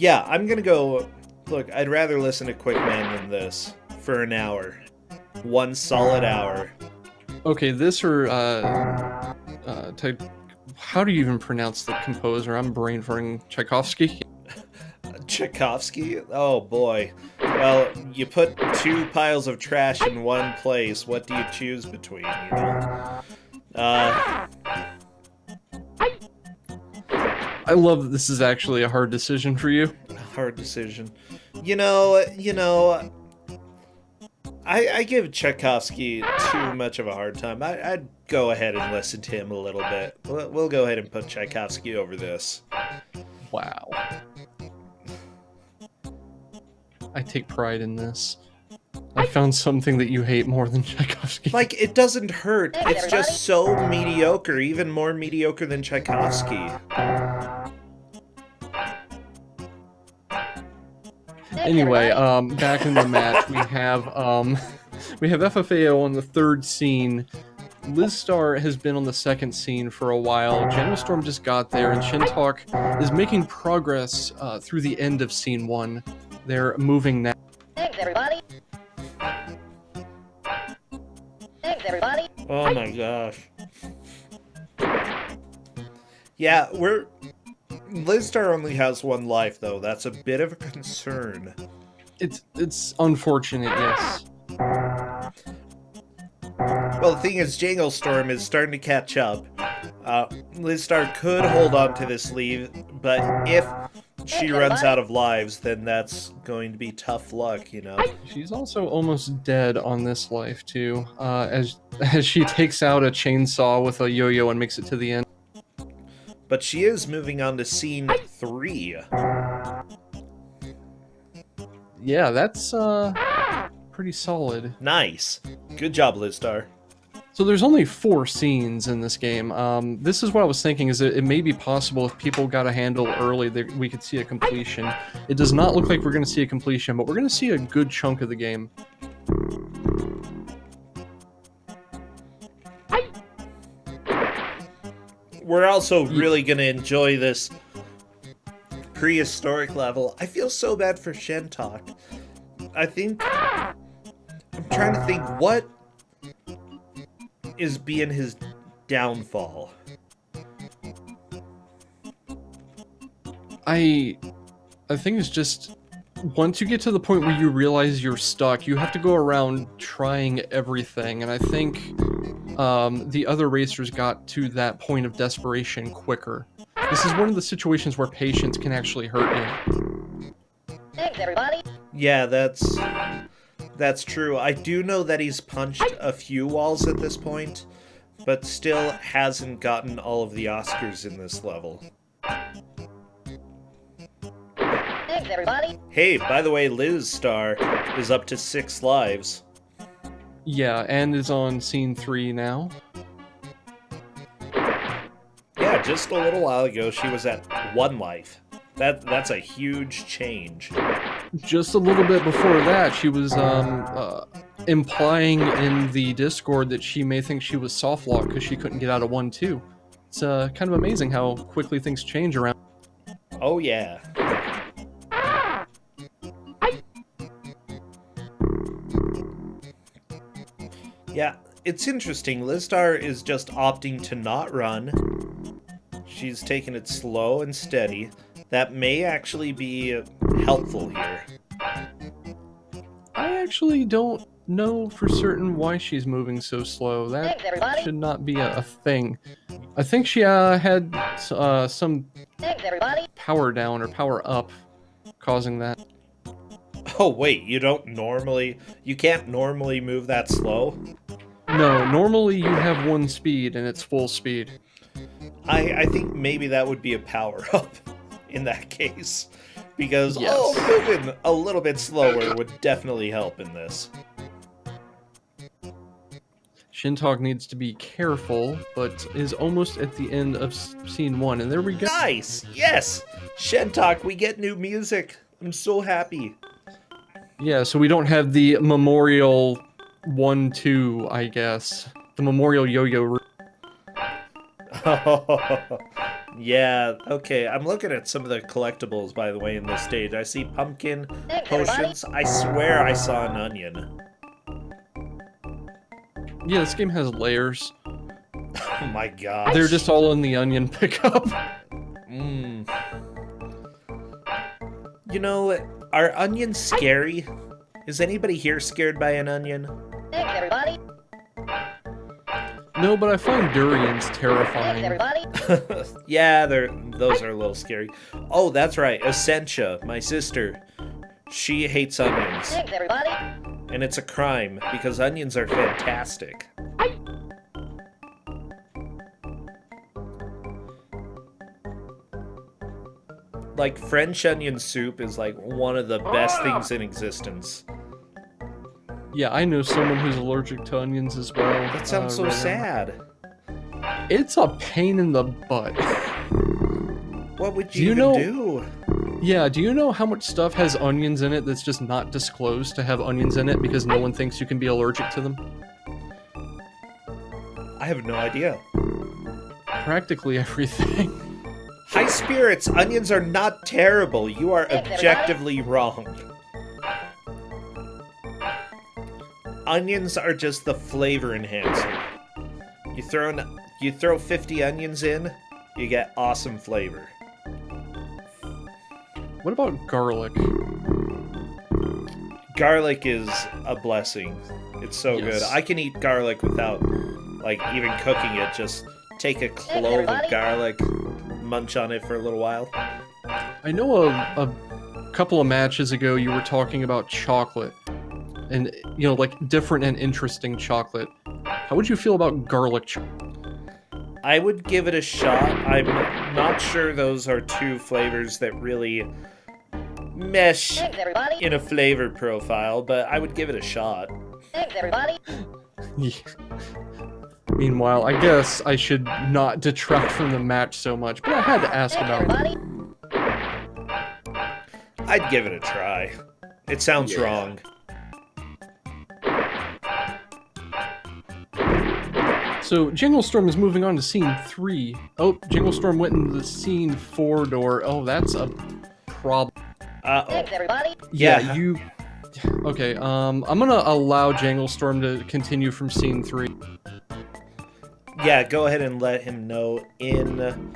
Yeah, I'm gonna go... Look, I'd rather listen to Quick Man than this for an hour. 1 solid hour. Okay, this or how do you even pronounce the composer? I'm brain farting. Tchaikovsky. Tchaikovsky? Oh boy. Well, you put 2 piles of trash in one place. What do you choose between, you know? I love that this is actually a hard decision for you. Hard decision. You know, I give Tchaikovsky too much of a hard time. I'd go ahead and listen to him a little bit. We'll go ahead and put Tchaikovsky over this. Wow. I take pride in this. I found something that you hate more than Tchaikovsky. Like, it doesn't hurt. It's just so mediocre, even more mediocre than Tchaikovsky. Anyway, back in the match, we have FFAO on the 3rd scene. Liz Star has been on the 2nd scene for a while. Genostorm just got there, and Shintalk is making progress through the end of scene 1. They're moving now. Thanks, everybody. Thanks, everybody. Oh my gosh. Yeah, Liz Star only has 1 life, though. That's a bit of a concern. It's unfortunate, yes. Well, the thing is, Jangle Storm is starting to catch up. Liz Star could hold on to this lead, but if she runs out of lives, then that's going to be tough luck, you know? She's also almost dead on this life, too, as she takes out a chainsaw with a yo-yo and makes it to the end. But she is moving on to scene 3. Yeah, that's pretty solid. Nice. Good job, Liz Star. So there's only 4 scenes in this game. This is what I was thinking, is that it may be possible if people got a handle early that we could see a completion. It does not look like we're going to see a completion, but we're going to see a good chunk of the game. We're also really going to enjoy this prehistoric level. I feel so bad for Shintalk. I'm trying to think what is being his downfall. I think it's just, once you get to the point where you realize you're stuck, you have to go around trying everything, and I think the other racers got to that point of desperation quicker. This is one of the situations where patience can actually hurt you. Thanks, everybody. Yeah, that's true. I do know that he's punched a few walls at this point, but still hasn't gotten all of the Oscars in this level. Thanks, everybody. Hey, by the way, Liz Star is up to 6 lives. Yeah, and is on scene 3 now. Yeah, just a little while ago she was at 1 life. That's a huge change. Just a little bit before that, she was implying in the Discord that she may think she was soft locked because she couldn't get out of 1-2. It's kind of amazing how quickly things change around. Oh yeah. Yeah, it's interesting. Liz Star is just opting to not run. She's taking it slow and steady. That may actually be helpful here. I actually don't know for certain why she's moving so slow. That Thanks, everybody. should not be a thing. I think she had some Thanks, everybody. power down or power up causing that. Oh wait, you can't normally move that slow? No, normally you have 1 speed and it's full speed. I think maybe that would be a power-up in that case. Because, Yes. moving a little bit slower would definitely help in this. Shintalk needs to be careful, but is almost at the end of scene 1, and there we go. Nice! Yes! Shintalk, we get new music. I'm so happy. Yeah, so we don't have the Memorial 1-2, I guess. The Memorial Yo-Yo. Yeah, okay. I'm looking at some of the collectibles, by the way, in this stage. I see pumpkin Thanks, everybody. potions. I swear I saw an onion. Yeah, this game has layers. Oh my gosh. They're just all in the onion pickup. Mm. You know, are onions scary? Is anybody here scared by an onion? Thanks, everybody. No, but I find durians Thanks, terrifying. everybody. Yeah, those are a little scary. Oh, that's right. Essentia, my sister. She hates onions. Thanks, everybody. And it's a crime, because onions are fantastic. Like, French onion soup is like one of the best things in existence. Yeah, I know someone who's allergic to onions as well. That sounds so Rowan. sad. It's a pain in the butt. What would Do you you even know- do? Yeah, do you know how much stuff has onions in it that's just not disclosed to have onions in it because no one thinks you can be allergic to them? I have no idea. Practically everything. High spirits, onions are not terrible. You are Thanks, objectively wrong. Onions are just the flavor enhancer. You throw 50 onions in, you get awesome flavor. What about garlic? Garlic is a blessing. It's so Yes. good. I can eat garlic without, like, even cooking it. Just take a clove of everybody. garlic, munch on it for a little while. I know a couple of matches ago you were talking about chocolate. And, you know, like different and interesting chocolate. How would you feel about garlic chocolate? I would give it a shot. I'm not sure those are two flavors that really mesh Thanks, everybody. in a flavor profile, but I would give it a shot. Thanks, everybody. Meanwhile, I guess I should not detract from the match so much, but I had to ask Thanks, about it. everybody. I'd give it a try. It sounds wrong. So, Jinglestorm is moving on to scene 3. Oh, Jinglestorm went into the scene 4 door. Oh, that's a problem. Uh-oh. Thanks, everybody. Yeah. You... Okay, I'm gonna allow Jinglestorm to continue from scene 3. Yeah, go ahead and let him know in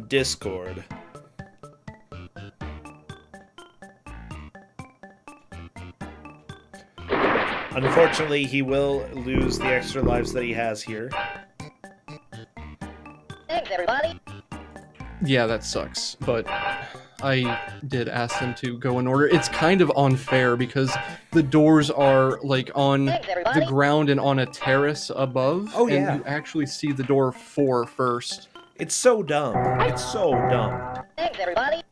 Discord. Unfortunately, he will lose the extra lives that he has here. Thanks, everybody. Yeah, that sucks, but I did ask them to go in order. It's kind of unfair because the doors are like on Thanks, the everybody. ground and on a terrace above. Oh, and yeah. you actually see the door 4 first. It's so dumb. It's so dumb. Thanks, everybody.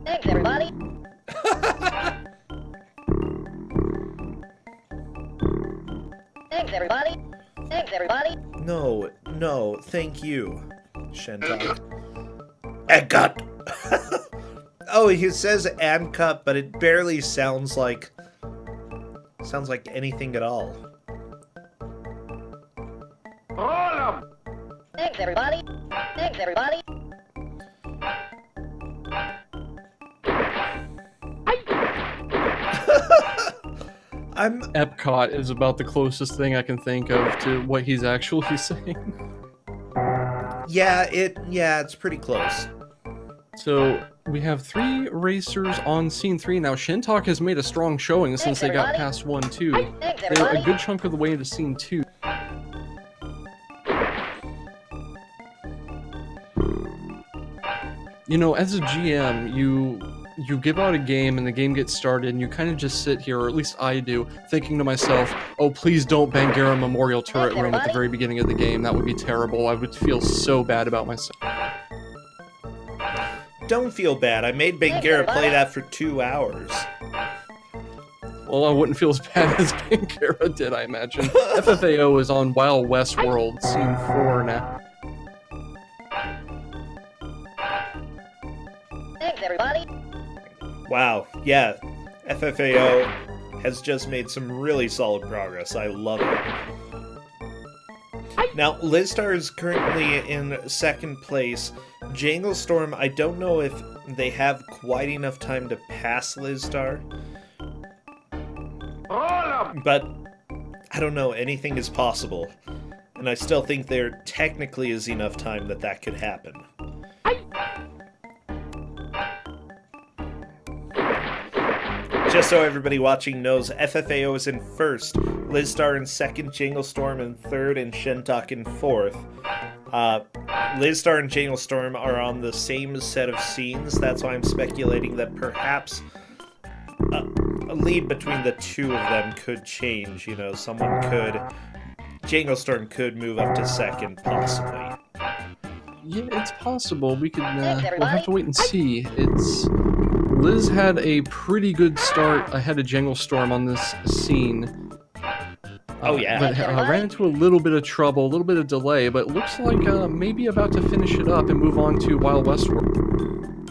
Thanks, everybody. Thanks, everybody. Thanks, everybody. No, no, thank you, Shentok. And cut. Oh, he says and cut, but it barely sounds like anything at all. Thanks, everybody. Thanks, everybody. Epcot is about the closest thing I can think of to what he's actually saying. Yeah, it's pretty close. So we have 3 racers on scene 3 now. Shintok has made a strong showing since they got everybody. past 1, 2. Thanks, They're everybody. a good chunk of the way into scene 2. You know, as a GM, you give out a game and the game gets started and you kind of just sit here, or at least I do, thinking to myself, oh, please don't Bangara Memorial Turret Room at the very beginning of the game. That would be terrible. I would feel so bad about myself. Don't feel bad. I made Bangara play that for 2 hours. Well, I wouldn't feel as bad as Bangara did, I imagine. FFAO is on Wild West World, scene 4 now. Thanks, everybody. Wow, yeah. FFAO has just made some really solid progress. I love it. Now, Lizstar is currently in second place. Jangle Storm, I don't know if they have quite enough time to pass Lizstar. But, I don't know, anything is possible. And I still think there technically is enough time that that could happen. Just so everybody watching knows, FFAO is in first, Lizstar in second, Jangle Storm in third, and Shentok in fourth. Lizstar and Jangle Storm are on the same set of scenes. That's why I'm speculating that perhaps a lead between the two of them could change. You know, someone could... Jangle Storm could move up to second, possibly. Yeah, it's possible. We could. We'll have to wait and see. Liz had a pretty good start ahead of Jangle Storm on this scene. Oh yeah. But ran into a little bit of trouble, a little bit of delay, but looks like maybe about to finish it up and move on to Wild West World.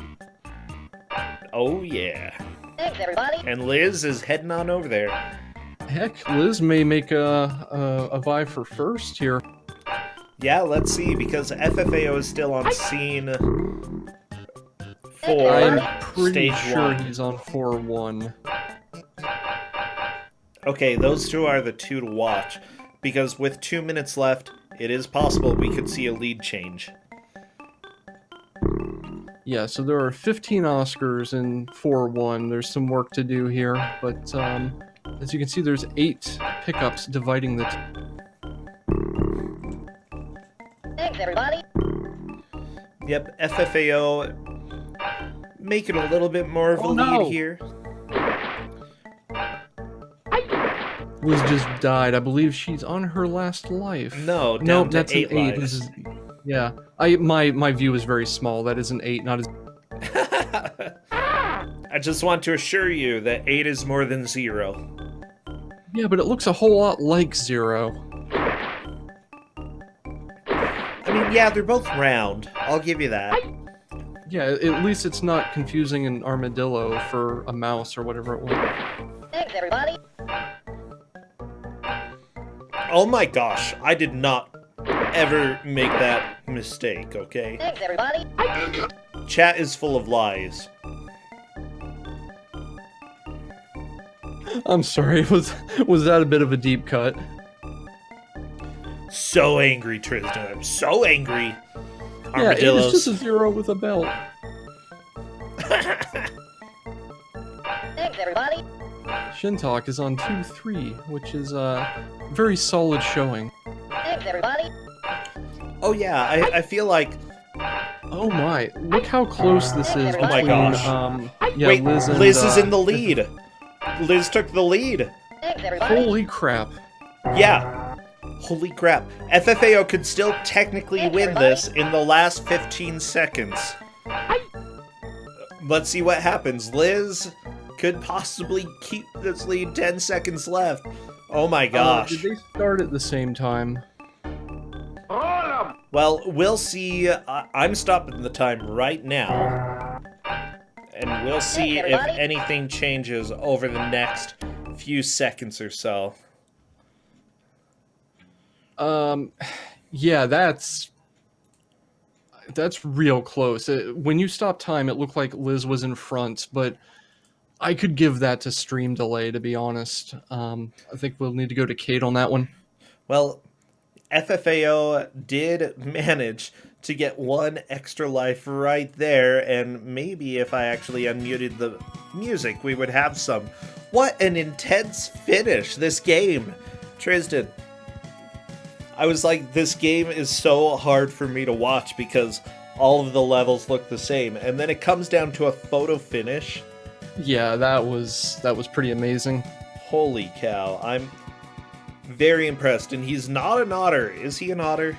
Oh yeah. Thanks, everybody. And Liz is heading on over there. Heck, Liz may make a vie for first here. Yeah, let's see, because FFAO is still on scene 4, I'm pretty stage sure 1. he's on 4-1. Okay, those two are the two to watch, because with 2 minutes left, it is possible we could see a lead change. Yeah, so there are 15 Oscars in 4-1. There's some work to do here, but as you can see, there's 8 pickups dividing the Thanks, everybody. Yep, FFAO making a little bit more of a lead here. Liz just died. I believe she's on her last life. No, down Nope, to that's 8 an 8. lives. This is, yeah. My view is very small. That is an 8, not as... I just want to assure you that 8 is more than 0. Yeah, but it looks a whole lot like 0. I mean, yeah, they're both round. I'll give you that. Yeah, at least it's not confusing an armadillo for a mouse or whatever it was. Thanks, everybody. Oh my gosh, I did not ever make that mistake, okay? Thanks, everybody. Chat is full of lies. I'm sorry, was that a bit of a deep cut? So angry, Tristan. I'm so angry. Yeah, it Armadillos. was just a 0 with a belt. Thanks, everybody. Shintok is on 2-3, which is a very solid showing. Thanks, everybody. Oh yeah, I feel like... Oh my, look how close this is Oh between, my gosh. yeah, Wait, Liz and, Liz is in the lead. Liz took the lead. Thanks, everybody. Holy crap. Yeah. Holy crap. FFAO could still technically win this in the last 15 seconds. Let's see what happens. Liz could possibly keep this lead 10 seconds left. Oh my gosh. Did they start at the same time? Well, we'll see. I'm stopping the time right now. And we'll see if anything changes over the next few seconds or so. Yeah, that's real close. When you stopped time, it looked like Liz was in front, but I could give that to stream delay, to be honest. I think we'll need to go to Kate on that one. Well, FFAO did manage to get one extra life right there, and maybe if I actually unmuted the music, we would have some. What an intense finish, this game. Tristan, I was like, this game is so hard for me to watch because all of the levels look the same, and then it comes down to a photo finish. Yeah, that was pretty amazing. Holy cow, I'm very impressed, and he's not an otter. Is he an otter?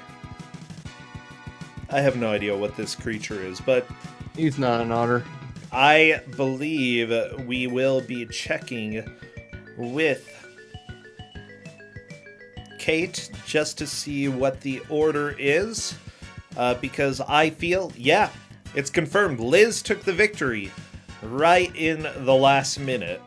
I have no idea what this creature is, but He's not an otter. I believe we will be checking with Kate just to see what the order is, because I feel, yeah, it's confirmed. Liz took the victory right in the last minute.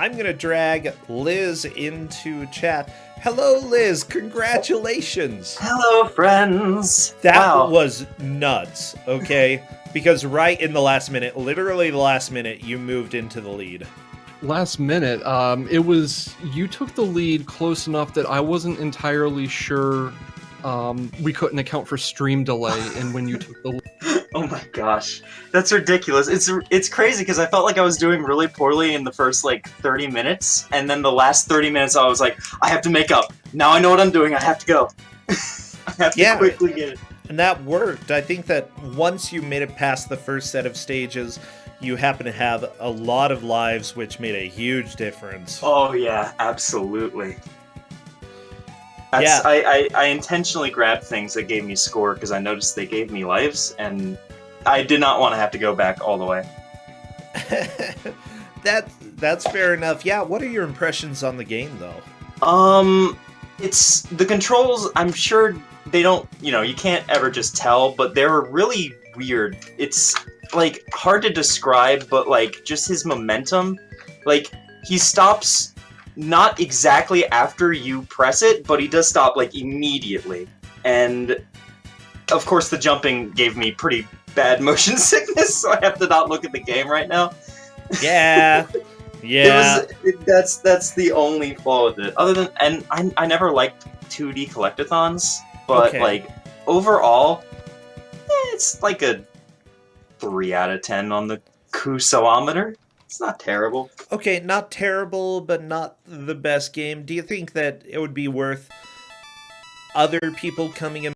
I'm going to drag Liz into chat. Hello, Liz. Congratulations. Hello, friends. That Wow. was nuts, okay? Because right in the last minute, literally the last minute, you moved into the lead. Last minute, it was you took the lead close enough that I wasn't entirely sure we couldn't account for stream delay and when you took the lead. Oh my gosh, that's ridiculous. It's crazy because I felt like I was doing really poorly in the first like 30 minutes, and then the last 30 minutes I was like, I have to make up. Now I know what I'm doing. I have to go. I have to quickly get it. And that worked. I think that once you made it past the first set of stages, you happen to have a lot of lives, which made a huge difference. Oh yeah, absolutely. Yeah. I intentionally grabbed things that gave me score because I noticed they gave me lives, and I did not want to have to go back all the way. That's fair enough. Yeah, what are your impressions on the game, though? It's the controls. I'm sure they don't. You can't ever just tell, but they're really weird. It's like hard to describe, but like just his momentum. Like he stops. Not exactly after you press it, but he does stop, like, immediately. And, of course, the jumping gave me pretty bad motion sickness, so I have to not look at the game right now. Yeah. Yeah. That's the only flaw with it. Other than, and I never liked 2D collectathons, but, like, overall, it's like a 3 out of 10 on the Kusometer. It's not terrible. Okay, not terrible, but not the best game. Do you think that it would be worth other people coming in